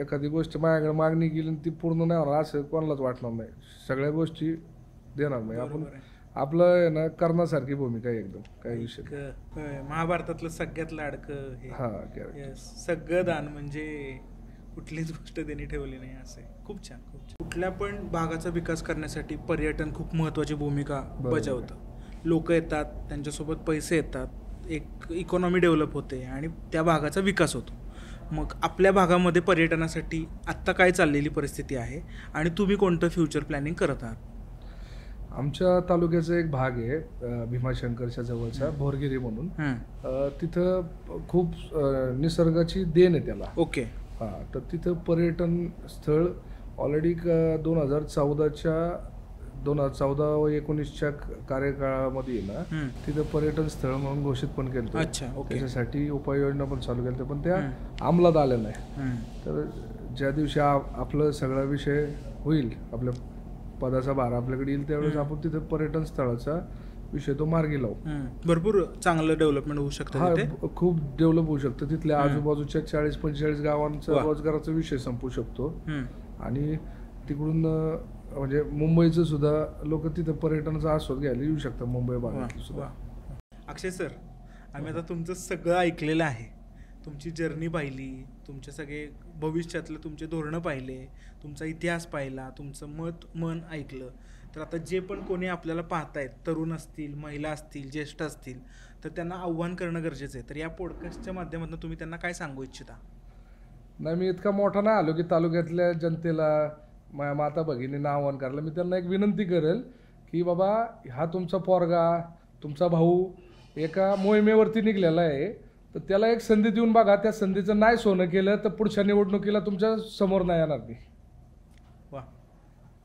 एखादी गोष्ट माझ्याकडे मागणी केली ती पूर्ण नाही होणार असं कोणालाच वाटणार नाही. सगळ्या गोष्टी देणार नाही आपण. आपलं ना करण्यासारखी भूमिका आहे एकदम, काही विषय. महाभारतातलं सगळ्यात लाडकं सगळं दान, म्हणजे कुठलीच गोष्ट त्यांनी ठेवली नाही. असं खूप छान. कुठल्या पण भागाचा विकास करण्यासाठी पर्यटन खूप महत्त्वाची भूमिका बजावतं. लोक येतात, त्यांच्यासोबत पैसे येतात, एक इकॉनॉमी डेव्हलप होते आणि त्या भागाचा विकास होतो. मग आपल्या भागामध्ये पर्यटनासाठी आत्ता काय चाललेली परिस्थिती आहे आणि तुम्ही कोणतं फ्युचर प्लॅनिंग करत आहात? आमच्या तालुक्याचा एक भाग आहे भीमाशंकरच्या जवळचा भोरगिरी म्हणून. तिथं खूप निसर्गाची देण आहे त्याला. ओके. तर तिथं पर्यटन स्थळ ऑलरेडी 2014 व 19च्या कार्यकाळामध्ये ना तिथं पर्यटन स्थळ म्हणून घोषित पण केलं. त्याच्यासाठी उपाययोजना पण चालू केल्या, पण त्या अंमलात आल्या नाही. तर ज्या दिवशी आपलं सगळा विषय होईल, आपल्या पदाचा भार आपल्याकडे येईल, त्यावेळेस आपण तिथे पर्यटन स्थळाचा विषय तो मार्गी लावू. भरपूर चांगलं डेव्हलपमेंट होऊ शकतं. खूप डेव्हलप होऊ शकतं. तिथल्या आजूबाजूच्या 40-45 गावांचा रोजगाराचा विषय संपू शकतो. आणि तिकडून म्हणजे मुंबईचं सुद्धा लोक तिथं पर्यटनाचा आस्वाद घ्यायला येऊ शकतात, मुंबई भागात सुद्धा. अक्षय सर, आम्ही आता तुमचं सगळं ऐकलेलं आहे. तुमची जर्नी पाहिली, तुमचे सगळे भविष्यातले तुमचे धोरणं पाहिले, तुमचा इतिहास पाहिला, तुमचं मन ऐकलं. तर आता जे पण कोणी आपल्याला पाहतायत, तरुण असतील, महिला असतील, ज्येष्ठ असतील, तर त्यांना आव्हान करणं गरजेचं आहे. तर या पॉडकास्टच्या माध्यमातून तुम्ही त्यांना काय सांगू इच्छिता? नाही, मी इतका मोठा नाही आलो की तालुक्यातल्या जनतेला माझ्या माता भगिनींना आव्हान करायला. मी त्यांना एक विनंती करेल की बाबा, हा तुमचा पोरगा, तुमचा भाऊ एका मोहिमेवरती निघलेला आहे, तर त्याला एक संधी देऊन बघा. त्या संधीचं नाही सोनं केलं तर पुढच्या निवडणुकीला तुमच्या समोर नाही येणार मी. वा,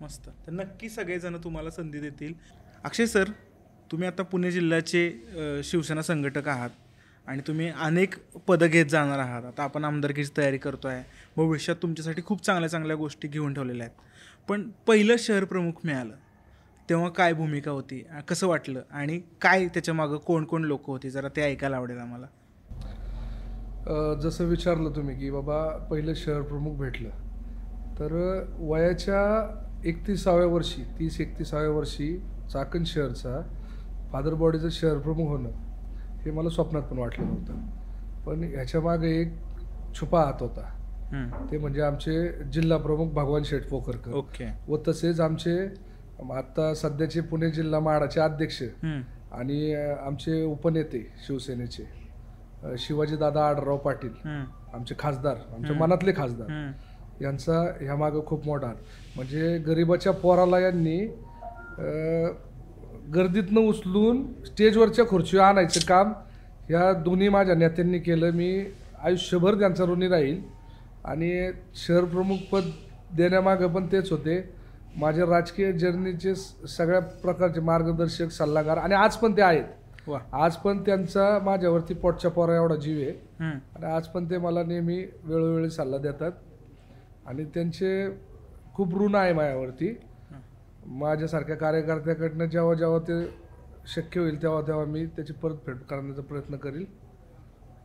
मस्त. तर नक्की सगळेजण तुम्हाला संधी देतील. अक्षय सर, तुम्ही आता पुणे जिल्ह्याचे शिवसेना संघटक आहात आणि तुम्ही अनेक पदं घेत जाणार आहात. आता आपण आमदारकीची तयारी करतो आहे. भविष्यात तुमच्यासाठी खूप चांगल्या चांगल्या गोष्टी घेऊन ठेवलेल्या आहेत. पण पहिलं शहर प्रमुख मिळालं तेव्हा काय भूमिका होती, कसं वाटलं आणि काय त्याच्या मागं कोण कोण लोक होती, जरा ते ऐकायला आवडेल आम्हाला. जसं विचारलं तुम्ही की बाबा पहिलं शहर प्रमुख भेटलं, तर वयाच्या 31व्या वर्षी 30-31व्या वर्षी चाकण शहरचा फादर बॉडीचं शहर प्रमुख होणं हे मला स्वप्नात पण वाटलं नव्हतं. पण ह्याच्या मागे एक छुपा हात होता. ते म्हणजे आमचे जिल्हा प्रमुख भगवान शेठ पोखरकर. ओके. व तसेच आमचे आता सध्याचे पुणे जिल्हा म्हाडाचे अध्यक्ष आणि आमचे उपनेते शिवसेनेचे शिवाजीदादा आढळराव पाटील, आमचे खासदार, आमच्या मनातले खासदार, यांचा ह्या मागं खूप मोठा हात. म्हणजे गरिबाच्या पोराला यांनी गर्दीतनं उचलून स्टेजवरच्या खुर्चीवर आणायचं काम ह्या दोन्ही माझ्या नेत्यांनी केलं. मी आयुष्यभर त्यांचा ऋणी राहील. आणि शहर प्रमुख पद देण्यामागं पण तेच होते. माझ्या राजकीय जर्नीचे सगळ्या प्रकारचे मार्गदर्शक, सल्लागार, आणि आज पण ते आहेत. आज पण त्यांचा माझ्यावरती पोटच्या पोरा एवढा जीव आहे आणि आज पण ते मला नेहमी वेळोवेळी सल्ला देतात आणि त्यांचे खूप ऋण आहे माझ्यावरती. माझ्यासारख्या कार्यकर्त्याकडनं जेव्हा जेव्हा ते शक्य होईल तेव्हा तेव्हा मी त्याची परतफेड करण्याचा प्रयत्न करील.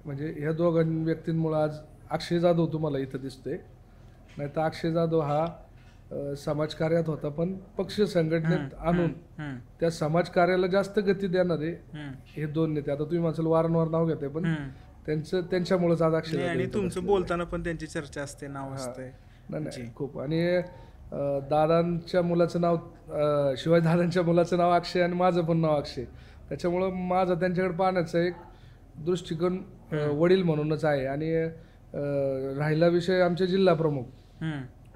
म्हणजे ह्या दोघां व्यक्तींमुळं आज अक्षय जाधव तुम्हाला इथं दिसतोय. नाही तर अक्षय जाधव हा समाजकार्यात होता, पण पक्ष संघटनेत आणून त्या समाजकार्याला जास्त गती देणारे हे दोन नेते. आता तुम्ही म्हणसाल वारंवार नाव घेताय, पण त्यांच्यामुळेच आज अक्षय. आणि तुमचं बोलताना पण त्यांची चर्चा असते, नाव असते. नाही खूप. आणि दादांच्या मुलाचं नाव शिवाजी दादांच्या मुलाचं नाव अक्षय आणि माझं पण नाव अक्षय. त्याच्यामुळं माझा त्यांच्याकडे पाहण्याचा एक दृष्टिकोन वडील म्हणूनच आहे. आणि राहिला विषय आमचे जिल्हा प्रमुख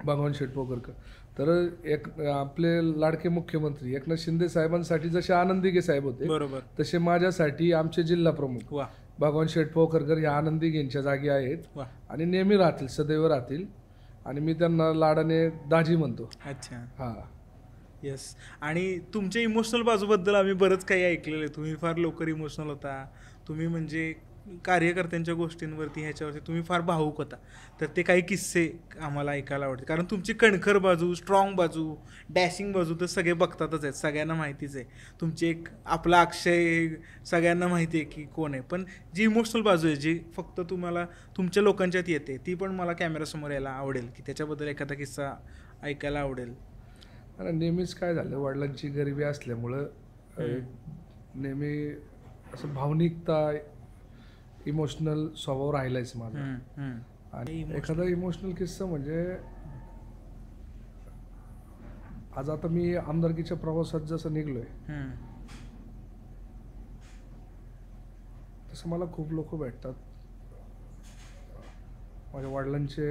भगवान शेठ पोखरकर, तर एक आपले लाडके मुख्यमंत्री एकनाथ शिंदे साहेबांसाठी जसे आनंदीगे साहेब होते, बरोबर, तसे माझ्यासाठी आमचे जिल्हा प्रमुख भगवान शेठ पोखरकर ह्या आनंदीगेंच्या जागी आहेत आणि नेहमी राहतील, सदैव राहतील. आणि मी त्यांना लाडाने दाजी म्हणतो. अच्छा, हां, येस. आणि तुमच्या इमोशनल बाजूबद्दल आम्ही बरंच काही ऐकलेलं आहे. तुम्ही फार लवकर इमोशनल होता. तुम्ही म्हणजे कार्यकर्त्यांच्या गोष्टींवरती, ह्याच्यावरती तुम्ही फार भावूक होता. तर ते काही किस्से आम्हाला ऐकायला आवडते, कारण तुमची कणखर बाजू, स्ट्रॉंग बाजू, डॅशिंग बाजू तर सगळे बघतातच आहेत, सगळ्यांना माहितीच आहे. तुमची एक आपला अक्षय सगळ्यांना माहिती आहे की कोण आहे, पण जी इमोशनल बाजू आहे, जी फक्त तुम्हाला तुमच्या लोकांच्यात येते, ती पण मला कॅमेरासमोर यायला आवडेल की त्याच्याबद्दल एखादा किस्सा ऐकायला आवडेल. आणि नेहमीच काय झालं, वडिलांची गरिबी असल्यामुळं नेहमी असं भावनिकता, इमोशनल स्वभाव राहिलाच माझा. आणि एखादा इमोशनल किस्सा म्हणजे आज आता मी आमदारकीच्या प्रवासात जसं निघलोय, तसं मला खूप लोक भेटतात. माझ्या वडिलांचे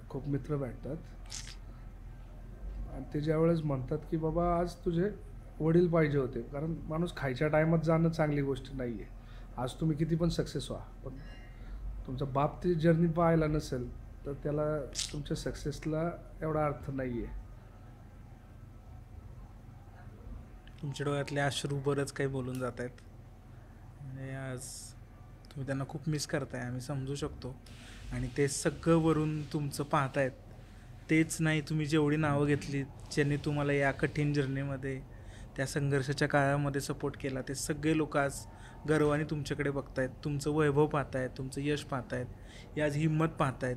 खूप मित्र भेटतात आणि ते ज्यावेळेस म्हणतात की बाबा आज तुझे वडील पाहिजे होते, कारण माणूस खायच्या टायमात जाणं चांगली गोष्ट नाही आहे. आज तुम्ही किती पण सक्सेस व्हा, पण तुमचा बाप ती जर्नी पाहायला नसेल तर त्याला तुमच्या सक्सेसला एवढा अर्थ नाही आहे. तुमच्या डोळ्यातले अश्रू बरंच काही बोलून जात आहेत. म्हणजे आज तुम्ही त्यांना खूप मिस करताय, आम्ही समजू शकतो. आणि ते सगळं वरून तुमचं पाहतायत. तेच नाही, तुम्ही जेवढी नावं घेतली ज्यांनी तुम्हाला या कठीण जर्नीमध्ये, त्या संघर्षाच्या काळामध्ये सपोर्ट केला, ते सगळे लोक आज गर्वाने तुमच्याकडे बघतायत, तुमचं वैभव पाहतायत, तुमचं यश पाहतायत, ही आज हिंमत पाहतायत.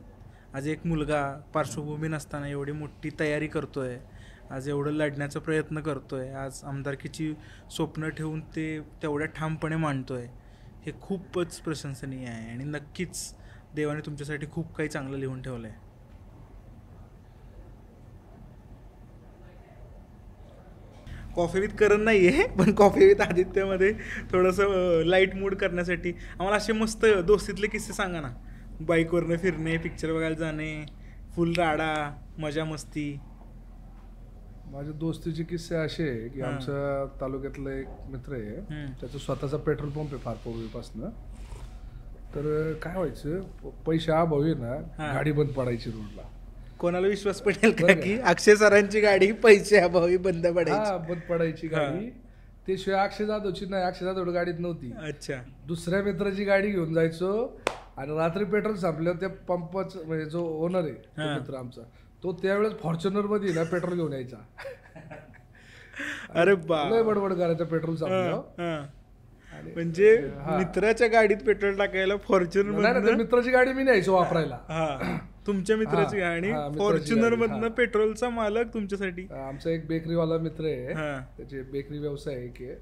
आज एक मुलगा पार्श्वभूमी नसताना एवढी मोठी तयारी करतोय आज एवढं लढण्याचा प्रयत्न करतोय, आज आमदारकीची स्वप्न ठेवून ते तेवढ्या ठामपणे मांडतोय, हे खूपच प्रशंसनीय आहे. आणि नक्कीच देवाने तुमच्यासाठी खूप काही चांगलं लिहून ठेवलं आहे. कॉफी विथ करण नाही आहे, पण कॉफी विथ आदित्यमध्ये थोडंसं लाईट मूड करण्यासाठी आम्हाला असे मस्त दोस्तीतले किस्से सांगा ना. बाईकवरनं फिरणे, पिक्चर बघायला जाणे, फुल राडा, मजा मस्ती. माझ्या दोस्तीचे किस्से असे आहे की हां. आमच्या तालुक्यातला एक मित्र आहे, त्याचा स्वतःचा पेट्रोल पंप आहे फार पूर्वीपासनं. तर काय व्हायचं, पैसे अभावी ना हां. गाडी बंद पडायची रोडला. कोणाला विश्वास पटेल का बरं का? की अक्षय सरांची गाडी पैसे अभावी बंद हा पडायची? बंद पडायची गाडी. ते शिवाय अक्षय जाधवची नाही, अक्षय जाधव गाडीत नव्हती. अच्छा. दुसऱ्या मित्राची गाडी घेऊन जायचो आणि रात्री पेट्रोल संपल्यावर त्या पंपाचा म्हणजे जो ओनर आहे तो हां. मित्र आमचा, तो त्यावेळेस फॉर्च्युनर मध्ये ना पेट्रोल घेऊन यायचा. अरे बा. लय बडबड करायचा पेट्रोल संपल्यावर. हां. आणि म्हणजे हा. मित्राच्या गाडीत पेट्रोल टाकायला नाही ना, फॉर्च्युनर त्या मित्राची गाडी मी न्यायचो वापरायला. हा तुमच्या मित्राची हा, गाडी, हा, मित्राची फॉर्च्युनर गाडी, मधनं हा. पेट्रोलचा मालक तुमच्यासाठी. आमचा एक बेकरीवाला मित्र आहे, हा. त्याचे बेकरी व्यवसाय आहे की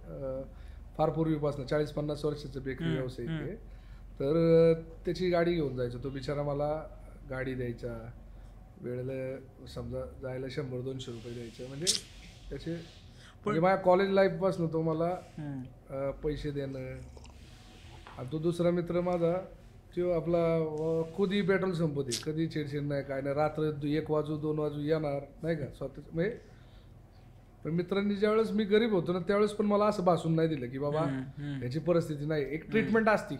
फार पूर्वीपासून 40-50 वर्षाचा बेकरी व्यवसाय आहे ते. तर त्याची गाडी घेऊन जायचो. तो बिचारा मला गाडी द्यायचा, वेळेला समजा जायला 100-200 रुपये द्यायचे. म्हणजे त्याचे म्हणजे माझ्या कॉलेज लाईफ पासून तो मला पैसे देणं. आणि तो दुसरा मित्र माझा तो आपला कधी पेट्रोल संपते, कधी चिडचिड नाही, काय नाही, रात्र 1 वाजू 2 वाजू येणार नाही का स्वतः. म्हणजे पण मित्रांनी ज्यावेळेस मी गरीब होतो ना त्यावेळेस पण मला असं भासून नाही दिलं की बाबा याची परिस्थिती नाही. एक ट्रीटमेंट असती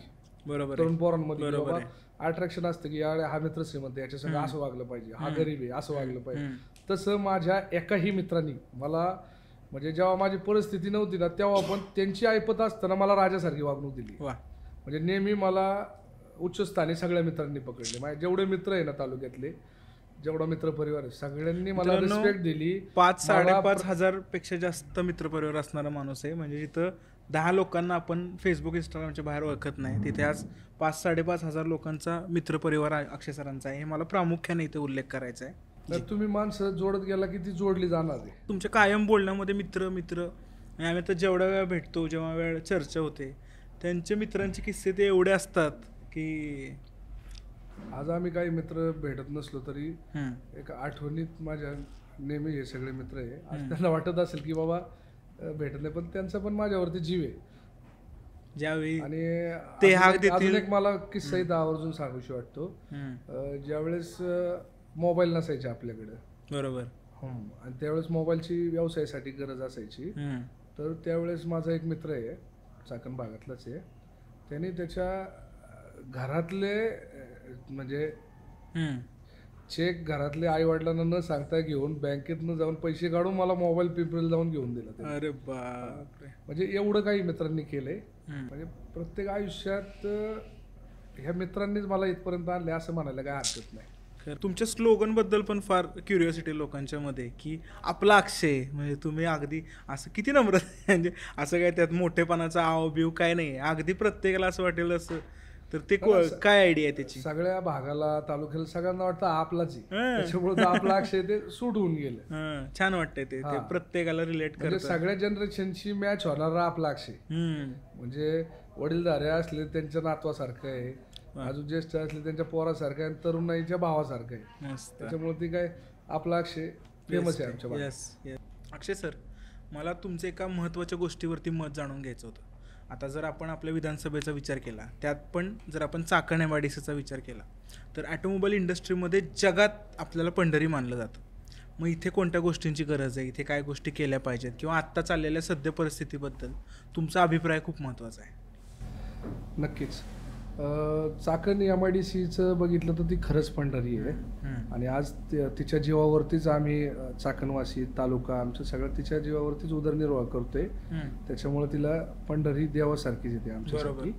बरोबर तरुण पोरांमध्ये की बरोबर बाबा अट्रॅक्शन असतं की यार हा मित्र श्रीमंत, याच्या संग असं वागलं पाहिजे, हा गरीब आहे असं वागलं पाहिजे. तसं माझ्या एकाही मित्रांनी मला म्हणजे जेव्हा माझी परिस्थिती नव्हती ना तेव्हा पण त्यांची ऐपत असताना मला राजासारखी वागणूक दिली. वा. म्हणजे नेहमी मला उच्च स्थानी सगळ्या मित्रांनी पकडले. माझे जेवढे मित्र आहे ना तालुक्यातले, जेवढा मित्र परिवार आहे सगळ्यांनी मला मित्रांनो, रिस्पेक्ट दिली. 5-5.5 हजार पेक्षा जास्त मित्रपरिवार असणारा माणूस आहे. म्हणजे जिथं 10 लोकांना आपण फेसबुक इंस्टाग्रामच्या बाहेर ओळखत नाही, तिथे आज 5-5.5 हजार लोकांचा मित्रपरिवार अक्षय सरांचा आहे. हे मला प्रामुख्याने इथे उल्लेख करायचा आहे. तर तुम्ही माणसं जोडत गेला की ती जोडली जाणार आहे. तुमच्या कायम बोलण्यामध्ये मित्र मित्र आणि आम्ही तर जेवढ्या वेळा भेटतो, जेव्हा वेळ चर्चा होते, त्यांचे मित्रांचे किस्से ते एवढे असतात की आज आम्ही काही मित्र भेटत नसलो तरी एक आठवणीत माझ्या नेहमी हे सगळे मित्र आहे. आज त्यांना वाटत असेल की बाबा भेटत नाही, पण त्यांचा पण माझ्यावरती जीव आहे. ज्यावेळी आणि ते अजून हाक एक- देतील. अजून एक मला किस्सा इथं आवर्जून सांगूशी वाटतो. ज्यावेळेस मोबाईल नसायचे आपल्याकडे, बरोबर. आणि त्यावेळेस मोबाईलची व्यवसायासाठी गरज असायची. तर त्यावेळेस माझा एक मित्र आहे, चाकण भागातलाच आहे, त्याने त्याच्या घरातले म्हणजे चेक घरातले आई वडिलांना न सांगता घेऊन बँकेतनं जाऊन पैसे काढून मला मोबाईल पिंपरीला जाऊन घेऊन दिला त्याने. अरे बापरे. म्हणजे एवढं काही मित्रांनी केलंय. म्हणजे प्रत्येक आयुष्यात ह्या मित्रांनीच मला इथपर्यंत आणले असं म्हणायला काय हरकत नाही. तुमच्या स्लोगन बद्दल पण फार क्युरिओसिटी लोकांच्या मध्ये की आपला अक्षय, म्हणजे तुम्ही अगदी असं किती नम्र म्हणजे असं काय त्यात मोठेपणाचा आव बिव काय नाही, अगदी प्रत्येकाला असं वाटेल असं. तर ते काय आयडिया आहे त्याची? सगळ्या भागाला तालुक्याला सगळ्यांना वाटतं आपलाच आहे, हं. त्याच्यामुळे आपला अक्षय ते सूट होऊन गेलं. छान वाटतंय ते हा. प्रत्येकाला रिलेट म्हणजे करत. सगळ्या जनरेशनची मॅच होणारा आपला अक्षय. म्हणजे वडीलधारे असले त्यांच्या नातवासारखं आहे, अजून ज्येष्ठ असले त्यांच्या पोरासारखं आहे, आणि तरुणाईच्या भावासारखं आहे. मस्त. त्याच्यामुळे ती काय आपला अक्षय फेमस आहे आमच्या भागात. येस. अक्षय सर, मला तुमच्या एका महत्त्वाच्या गोष्टीवरती मत जाणून घ्यायचं होतं. आता जर आपण आपल्या विधानसभेचा विचार केला, त्यात पण जर आपण चाकण MIDCचा विचार केला, तर ऑटोमोबाईल इंडस्ट्रीमध्ये जगात आपल्याला पंढरी मानलं जातं. मग इथे कोणत्या गोष्टींची गरज आहे, इथे काय गोष्टी केल्या पाहिजेत, किंवा आत्ता चाललेल्या सद्य परिस्थितीबद्दल तुमचा अभिप्राय खूप महत्त्वाचा आहे. नक्कीच. चाकण MIDCचं बघितलं तर ती खरंच पंढरी आहे. आणि आज तिच्या जीवावरतीच आम्ही चाकणवासी तालुका आमचं सगळं तिच्या जीवावरतीच उदरनिर्वाह करतोय. त्याच्यामुळे तिला पंढरी देवासारखीच येते आमच्यासाठी.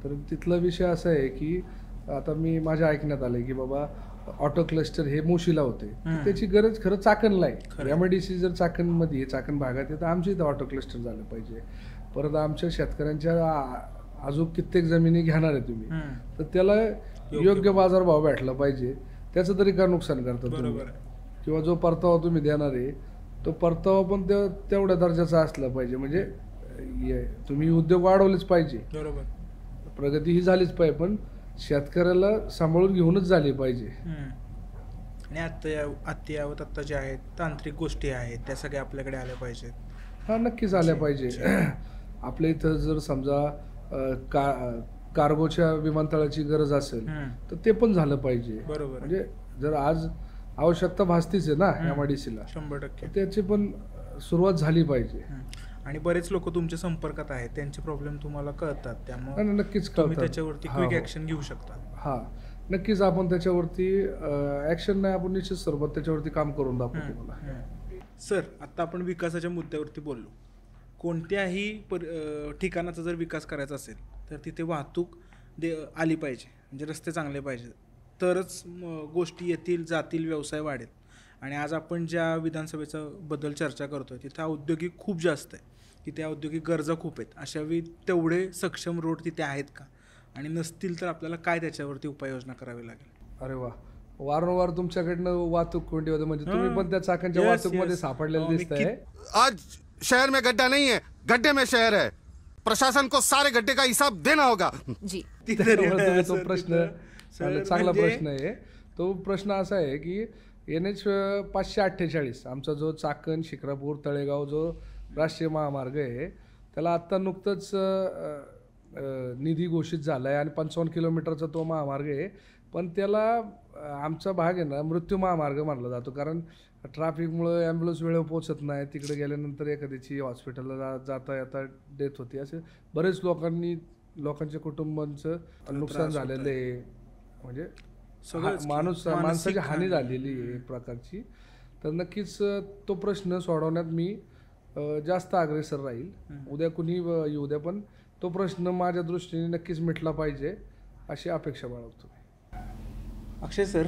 तर तिथला विषय असा आहे की आता मी माझ्या ऐकण्यात आलंय की बाबा ऑटो क्लस्टर हे मुशीला होते, त्याची गरज खरं चाकणला आहे. MIDC जर चाकणमध्ये चाकण भागात आहे तर आमच्या इथं ऑटो क्लस्टर झालं पाहिजे. परत आमच्या शेतकऱ्यांच्या अजून कित्येक जमिनी घेणार आहे तुम्ही, तर त्याला योग्य बाजारभाव भेटला पाहिजे. त्याचं तरी का नुकसान करता तुम्ही, किंवा जो परतावा तुम्ही देणार आहे तो परतावा पण तेवढ्या दर्जाचा असला पाहिजे. म्हणजे तुम्ही उद्योग वाढवलेच पाहिजे, बरोबर. प्रगती ही झालीच पाहिजे, पण शेतकऱ्याला सांभाळून घेऊनच झाली पाहिजे. आणि अद्ययावत आत्ता जे आहेत तांत्रिक गोष्टी आहेत त्या सगळ्या आपल्याकडे आल्या पाहिजेत. हा, नक्कीच आल्या पाहिजे. आपल्या इथं जर समजा कार्गोच्या विमानतळाची गरज असेल तर ते पण झालं पाहिजे. बरोबर. म्हणजे जर आज आवश्यकता भासतीच आहे ना MIDCला, 100%. त्याची पण सुरुवात झाली पाहिजे. आणि बरेच लोक तुमच्या संपर्कात आहेत, त्यांचे प्रॉब्लेम तुम्हाला कळतात, त्यामुळे नक्कीच तुम्ही कळतात. त्याच्यावरती क्विक ॲक्शन घेऊ शकता. हा, नक्कीच आपण त्याच्यावरती ॲक्शन नाही, आपण निश्चित स्वरूपात त्याच्यावरती काम करून दाखवू तुम्हाला. सर, आत्ता आपण विकासाच्या मुद्द्यावरती बोललो. कोणत्याही ठिकाणाचा जर विकास करायचा असेल तर तिथे वाहतूक आली पाहिजे, म्हणजे रस्ते चांगले पाहिजे, तरच गोष्टी येतील, जातील, व्यवसाय वाढेल. आणि आज आपण ज्या विधानसभेचा बद्दल चर्चा करतोय तिथे औद्योगिक खूप जास्त आहे, तिथे औद्योगिक गरजा खूप आहेत. अशा वेळी तेवढे सक्षम रोड तिथे आहेत का, आणि नसतील तर आपल्याला काय त्याच्यावरती उपाययोजना करावी लागेल? अरे वा, वारंवार तुमच्याकडनं वाहतूक कोंडी होते, म्हणजे तुम्ही पण त्या चाकांच्या वाहतूकमध्ये सापडलेले दिसताय. आज शहर में गड्ढा नहीं है, गड्ढे में शहर है. प्रशासन को सारे गड्ढे का हिसाब देना होगा. जी. तो प्रश्न चांगला प्रश्न आहे. तो प्रश्न असा आहे की NH 548 आमचा जो चाकण, शिक्रापूर, तळेगाव जो राष्ट्रीय महामार्ग आहे त्याला आत्ता नुकतंच निधी घोषित झाला आहे आणि 55 किलोमीटरचा तो महामार्ग आहे. पण त्याला आमचा भाग आहे ना मृत्यू महामार्ग मानला जातो, कारण ट्रॅफिकमुळे ॲम्ब्युलन्स वेळेवर पोचत नाही, तिकडे गेल्यानंतर एखाद्याची हॉस्पिटलला जाता येता डेथ होती. असे बरेच लोकांच्या कुटुंबांचं नुकसान झालेलं आहे. म्हणजे माणसाची हानी झालेली आहे एक प्रकारची. तर नक्कीच तो प्रश्न सोडवण्यात मी जास्त अग्रेसर राहील. उद्या कुणी येऊ द्या, पण तो प्रश्न माझ्या दृष्टीने नक्कीच मिटला पाहिजे अशी अपेक्षा बाळगतो. अक्षय सर,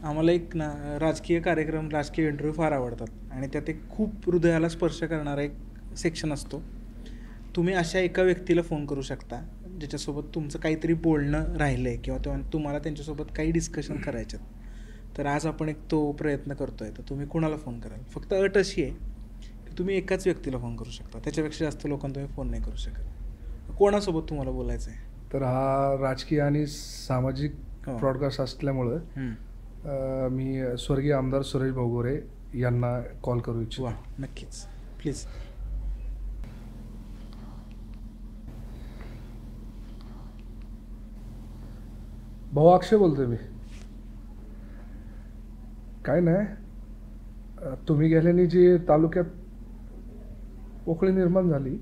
आम्हाला एक राजकीय कार्यक्रम, राजकीय इंटरव्ह्यू फार आवडतात आणि त्यात एक खूप हृदयाला स्पर्श करणारा एक सेक्शन असतो. तुम्ही अशा एका व्यक्तीला फोन करू शकता ज्याच्यासोबत तुमचं काहीतरी बोलणं राहिलं आहे किंवा तुम्हाला त्यांच्यासोबत काही डिस्कशन करायचं. तर आज आपण एक तो प्रयत्न करतो आहे. तर तुम्ही कुणाला फोन कराल? फक्त अट अशी आहे की तुम्ही एकाच व्यक्तीला फोन करू शकता, त्याच्यापेक्षा जास्त लोकांना तुम्ही फोन नाही करू शकत. कोणासोबत तुम्हाला बोलायचं आहे? तर हा राजकीय आणि सामाजिक ब्रॉडकास्ट असल्यामुळं मी स्वर्गीय आमदार सुरेश भाऊ गोरे यांना कॉल करू इच्छितो. वा, नक्कीच, प्लीज. भाऊ, अक्षय बोलतोय मी. काय नाही, तुम्ही गेल्याने जी तालुक्यात पोकळी निर्माण झाली,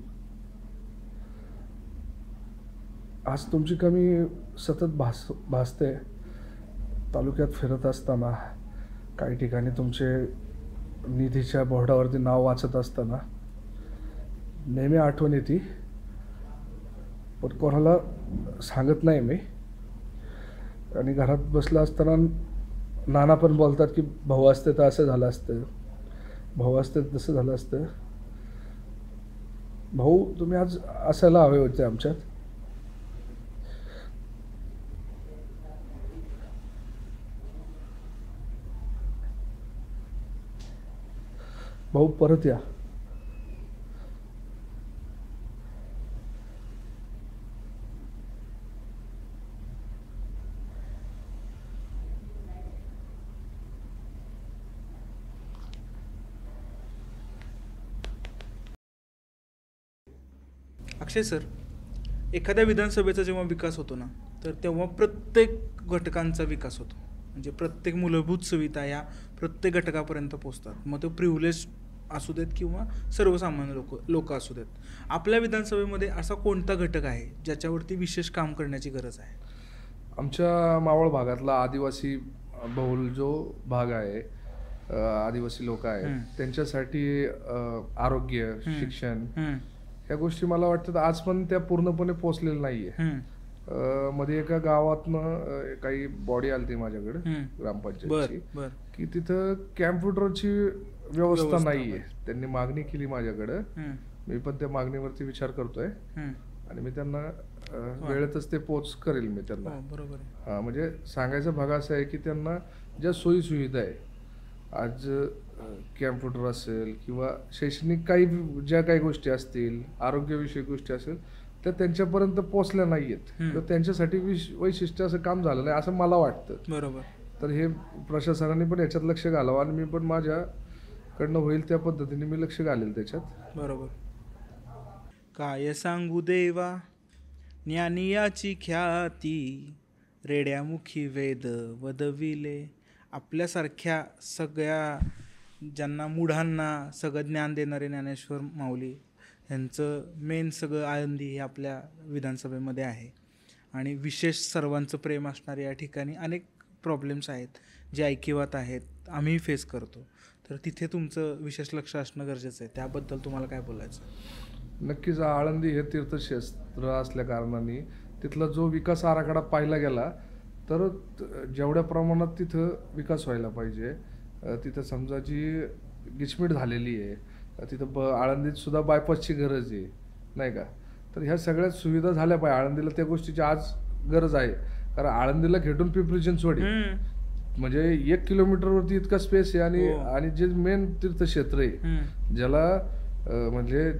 आज तुमची कमी सतत भासते. तालुक्यात फिरत असताना काही ठिकाणी तुमचे निधीच्या बोर्डावरती नाव वाचत असताना नेहमी आठवण येते, पण कोणाला सांगत नाही मी. आणि घरात बसलं असताना नाना पण बोलतात की भाऊ असते तर असं झालं असतं, भाऊ असते तर तसं झालं असतं. भाऊ, तुम्ही आज असायला हवे होते आमच्यात. भाऊ, परत या. अक्षय सर, एखाद्या विधानसभेचा जेव्हा विकास होतो ना, तर तेव्हा प्रत्येक घटकांचा विकास होतो. म्हणजे प्रत्येक मूलभूत सुविधा या प्रत्येक घटकापर्यंत पोचतात. मग तो प्रिव्हिलेज असू देत किंवा सर्वसामान्य लोक असू देत. आपल्या विधानसभेमध्ये असा कोणता घटक आहे ज्याच्यावरती विशेष काम करण्याची गरज आहे? आमच्या मावळ भागातला आदिवासी बहुल जो भाग आहे, आदिवासी लोक आहेत, त्यांच्यासाठी आरोग्य, शिक्षण ह्या गोष्टी मला वाटतं आज पण त्या पूर्णपणे पोचलेल्या नाहीये. मध्ये एका गावातनं काही बॉडी आली माझ्याकडे ग्रामपंचायतची, की तिथं कॅम्प्युटरची व्यवस्था नाहीये. त्यांनी मागणी केली माझ्याकडं, मी पण त्या मागणीवरती विचार करतोय आणि मी त्यांना वेळेतच ते पोच करेल मी त्यांना. बरोबर. म्हणजे सांगायचा भाग असा आहे की त्यांना ज्या सोयी सुविधा आहे आज कॅम्प्युटर असेल किंवा शैक्षणिक काही ज्या काही गोष्टी असतील, आरोग्यविषयक गोष्टी असेल, त्या त्यांच्यापर्यंत पोचल्या नाही आहेत किंवा त्यांच्यासाठी वैशिष्ट्य असं काम झालं नाही असं मला वाटतं. बरोबर. तर हे प्रशासनाने पण याच्यात लक्ष घालावं आणि मी पण माझ्याकडनं होईल त्या पद्धतीने मी लक्ष घालेल त्याच्यात. बरोबर. काय सांगू देवा ज्ञानी याची ख्याती, रेड्यामुखी वेद वदविले. आपल्यासारख्या सगळ्या ज्यांना मूढांना सगळं ज्ञान देणारे ज्ञानेश्वर माऊली यांचं मेन सगळं आळंदी हे आपल्या विधानसभेमध्ये आहे. आणि विशेष सर्वांचं प्रेम असणारे या ठिकाणी अनेक प्रॉब्लेम्स आहेत जे ऐकिवात आहेत, आम्हीही फेस करतो. तर तिथे तुमचं विशेष लक्ष असणं गरजेचं आहे. त्याबद्दल तुम्हाला काय बोलायचं? नक्कीच आळंदी हे तीर्थक्षेत्र असल्या कारणाने तिथला जो विकास आराखडा पाहिला गेला तर जेवढ्या प्रमाणात तिथं विकास व्हायला पाहिजे, तिथं समजा जी गिचमीट झालेली आहे, तिथं आळंदीत सुद्धा बायपासची गरज आहे नाही का. तर ह्या सगळ्या सुविधा झाल्या पाहिजे. आळंदीला त्या गोष्टीची आज गरज आहे, कारण आळंदीला खेटून पिंपरी चिंचवड म्हणजे 1 किलोमीटरवरती इतका स्पेस आहे आणि जे मेन तीर्थक्षेत्र आहे ज्याला म्हणजे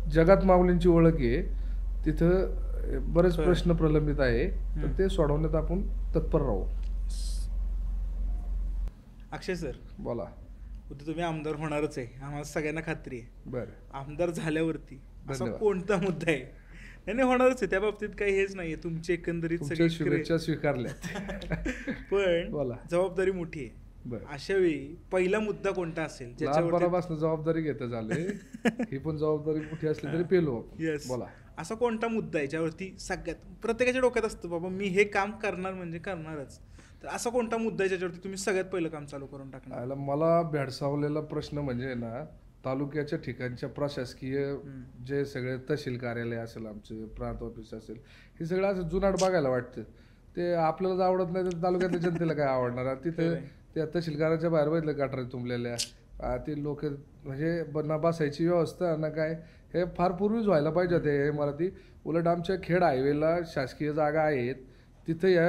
जगात माऊलींची ओळख आहे, तिथं बरेच प्रश्न प्रलंबित आहे, तर ते सोडवण्यात आपण तत्पर राहू. अक्षय सर बोला. उद्या तुम्ही आमदार होणारच आहे, आम्हाला सगळ्यांना खात्री आहे. बरं. आमदार झाल्यावरती असा कोणता मुद्दा आहे? नाही होणारच आहे, त्या बाबतीत काही हेच नाहीये. तुमची एकंदरीत सगळी शुभेच्छा स्वीकारल्या पण बोला. जबाबदारी मोठी आहे. अशा वेळी पहिला मुद्दा कोणता असेल ज्याच्यावर जबाबदारी घेत झाले ही पण जबाबदारी मोठी असली तरी पेलो. येस. बोला. असा कोणता मुद्दा आहे ज्यावरती सगळ्यात प्रत्येकाच्या डोक्यात असतं बाबा मी हे काम करणार म्हणजे करणारच, तर असा कोणता मुद्दा आहे ज्याच्यावरती तुम्ही सगळ्यात पहिलं काम चालू करून टाकणार? मला भेडसावलेला प्रश्न म्हणजे ना, तालुक्याच्या ठिकाणच्या प्रशासकीय जे सगळे तहसील कार्यालय असेल, आमचे प्रांत ऑफिस असेल, हे सगळं असं जुनाट बघायला वाटतं. ते आपल्याला आवडत नाही तर तालुक्यातल्या जनतेला काय आवडणार? तिथे त्या तहसीलकाराच्या बाहेर बघितलं गटारी तुंबलेल्या, ते लोक म्हणजे ना बसायची व्यवस्था ना काय, हे फार पूर्वीच व्हायला पाहिजे होते हे इमारती. उलट आमच्या खेड हायवेला शासकीय जागा आहेत, तिथं या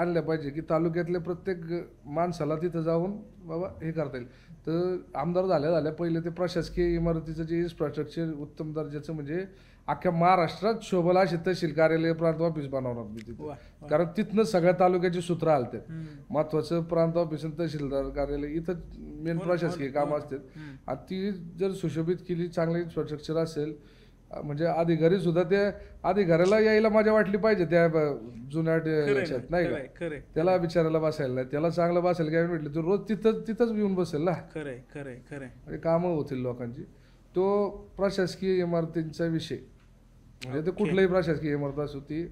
आणल्या पाहिजे की तालुक्यातल्या प्रत्येक माणसाला तिथं जाऊन बाबा हे करता येईल. तर आमदार झाल्या पहिले ते प्रशासकीय इमारतीचं जे इन्फ्रास्ट्रक्चर उत्तम दर्जाचं म्हणजे अख्ख्या महाराष्ट्रात शोभला असे तहसील कार्यालय प्रांत ऑफिस बनवणार मी तिथे, कारण तिथनं सगळ्या तालुक्याची सूत्र आलते. महत्वाचं प्रांत ऑफिस आणि तहसीलदार कार्यालय इथं मेन प्रशासकीय कामं असतात. आणि ती जर सुशोभित केली, चांगलं इन्फ्रास्ट्रक्चर असेल, म्हणजे अधिकारी सुद्धा त्या अधिकाऱ्याला यायला मजा वाटली पाहिजे त्या जुन्याट याच्यात नाही का. त्याला विचारायला बसायला नाही, त्याला चांगलं बसायला काय म्हटलं तर रोज तिथंच येऊन बसेल ना. खरंय कामं होतील लोकांची. तो प्रशासकीय इमारतींचा विषय म्हणजे ते कुठल्याही प्रशासकीय इमारत असो ती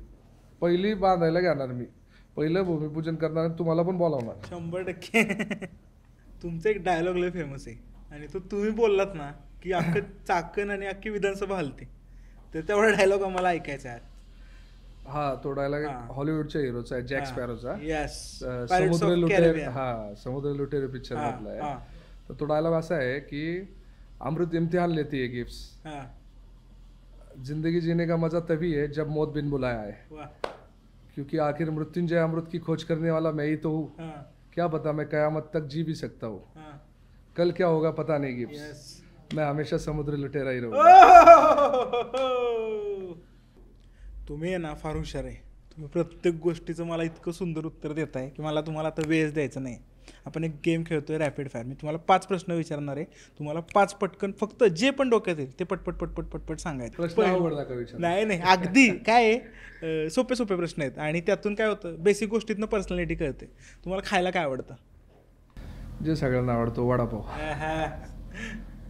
पहिली बांधायला घेणार मी, पहिलं भूमिपूजन करणार, तुम्हाला पण बोलावणार 100%. तुमचा एक डायलॉग लय फेमस आहे आणि तो तुम्ही बोललात ना की अख्खं चाकण आणि अख्खी विधानसभा हलते, तर तेवढा डायलॉग आम्हाला ऐकायचा आहे. हा, तो डायलॉग हॉलिवूडच्या हिरोचा आहे, जॅक स्पॅरोचा. समुद्र लुटेर. समुद्र लुटेर पिक्चर मधला आहे. तर तो डायलॉग असा आहे की अमृत इम्तिहान लेती है गिफ्ट, जिंदगी जीने का मजा तभी है जब मौत बिन बुलाया है, क्योंकि आखिर मृत्युंजय अमृत की खोज करने वाला मैं ही तो हूँ, क्या पता मैं कयामत तक जी भी सकता हूँ, कल क्या होगा पता नहीं गिफ्ट, मैं हमेशा समुद्र लुटेरा ही रहूंगा. तुम्ही आहे ना फार हुशार आहे. तुम्ही प्रत्येक गोष्टीचं मला इतकं सुंदर उत्तर देत आहे की मला तुम्हाला आता वेळच द्यायचं नाही. आपण एक गेम खेळतोय रॅपिड फायर. मी तुम्हाला 5 प्रश्न विचारणार आहे, तुम्हाला 5 पटकन फक्त जे पण डोक्यात येईल ते पटपट सांगायचं. नाही अगदी काय सोपे प्रश्न आहेत आणि त्यातून काय होतं बेसिक गोष्टीतनं पर्सनॅलिटी कळते. तुम्हाला खायला काय आवडतं? जे सगळ्यांना आवडतो वडापाव.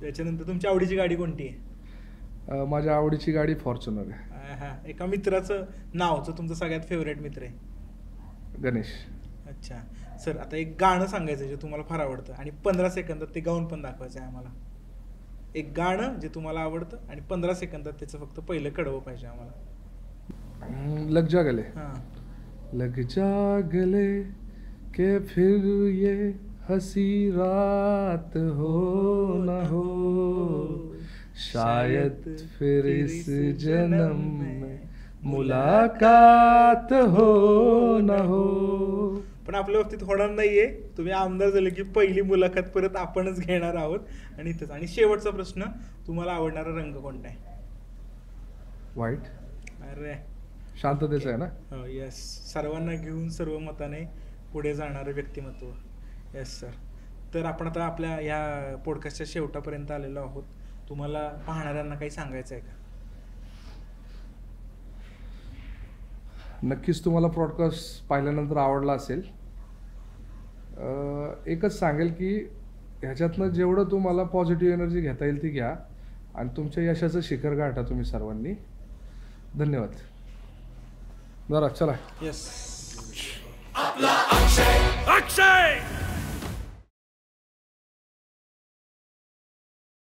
त्याच्यानंतर तुमची आवडीची गाडी कोणती आहे? माझ्या आवडीची गाडी फॉर्च्युनर आहे. एका मित्राचं नावचं तुमचं सगळ्यात फेवरेट मित्र आहे? गणेश. अच्छा सर, आता एक गाणं सांगायचं जे तुम्हाला फार आवडतं आणि 15 सेकंदात ते गाऊन पण दाखवायचं आहे आम्हाला. एक गाणं जे तुम्हाला आवडतं आणि 15 सेकंदात त्याचं फक्त पहिलं कडवं पाहिजे आम्हाला. लग जा गले. लग जा गले के फिर ये हसी रात हो न हो, शायद फिर इस जन्म में मुलाकात हो न हो. पण आपल्या बाबतीत होणार नाहीये. तुम्ही आमदार झाले की पहिली मुलाखत परत आपणच घेणार आहोत. आणि इथंच. आणि शेवटचा प्रश्न, तुम्हाला आवडणारा रंग कोणता आहे? वाईट. अरे शांततेचं आहे ना. हो, येस. सर्वांना घेऊन सर्व मताने पुढे जाणारं व्यक्तिमत्व. Yes sir. तर आपण आता आपल्या ह्या पॉडकास्टच्या शेवटापर्यंत आलेलो आहोत. तुम्हाला पाहणाऱ्यांना काही सांगायचं आहे का? नक्कीच तुम्हाला पॉडकास्ट पाहिल्यानंतर आवडला असेल. एकच सांगेल की ह्याच्यातनं जेवढं तुम्हाला पॉझिटिव्ह एनर्जी घेता येईल ती घ्या आणि तुमच्या यशाचं शिखर गाठा तुम्ही सर्वांनी. धन्यवाद. बरं चला. येस. आपला अक्षय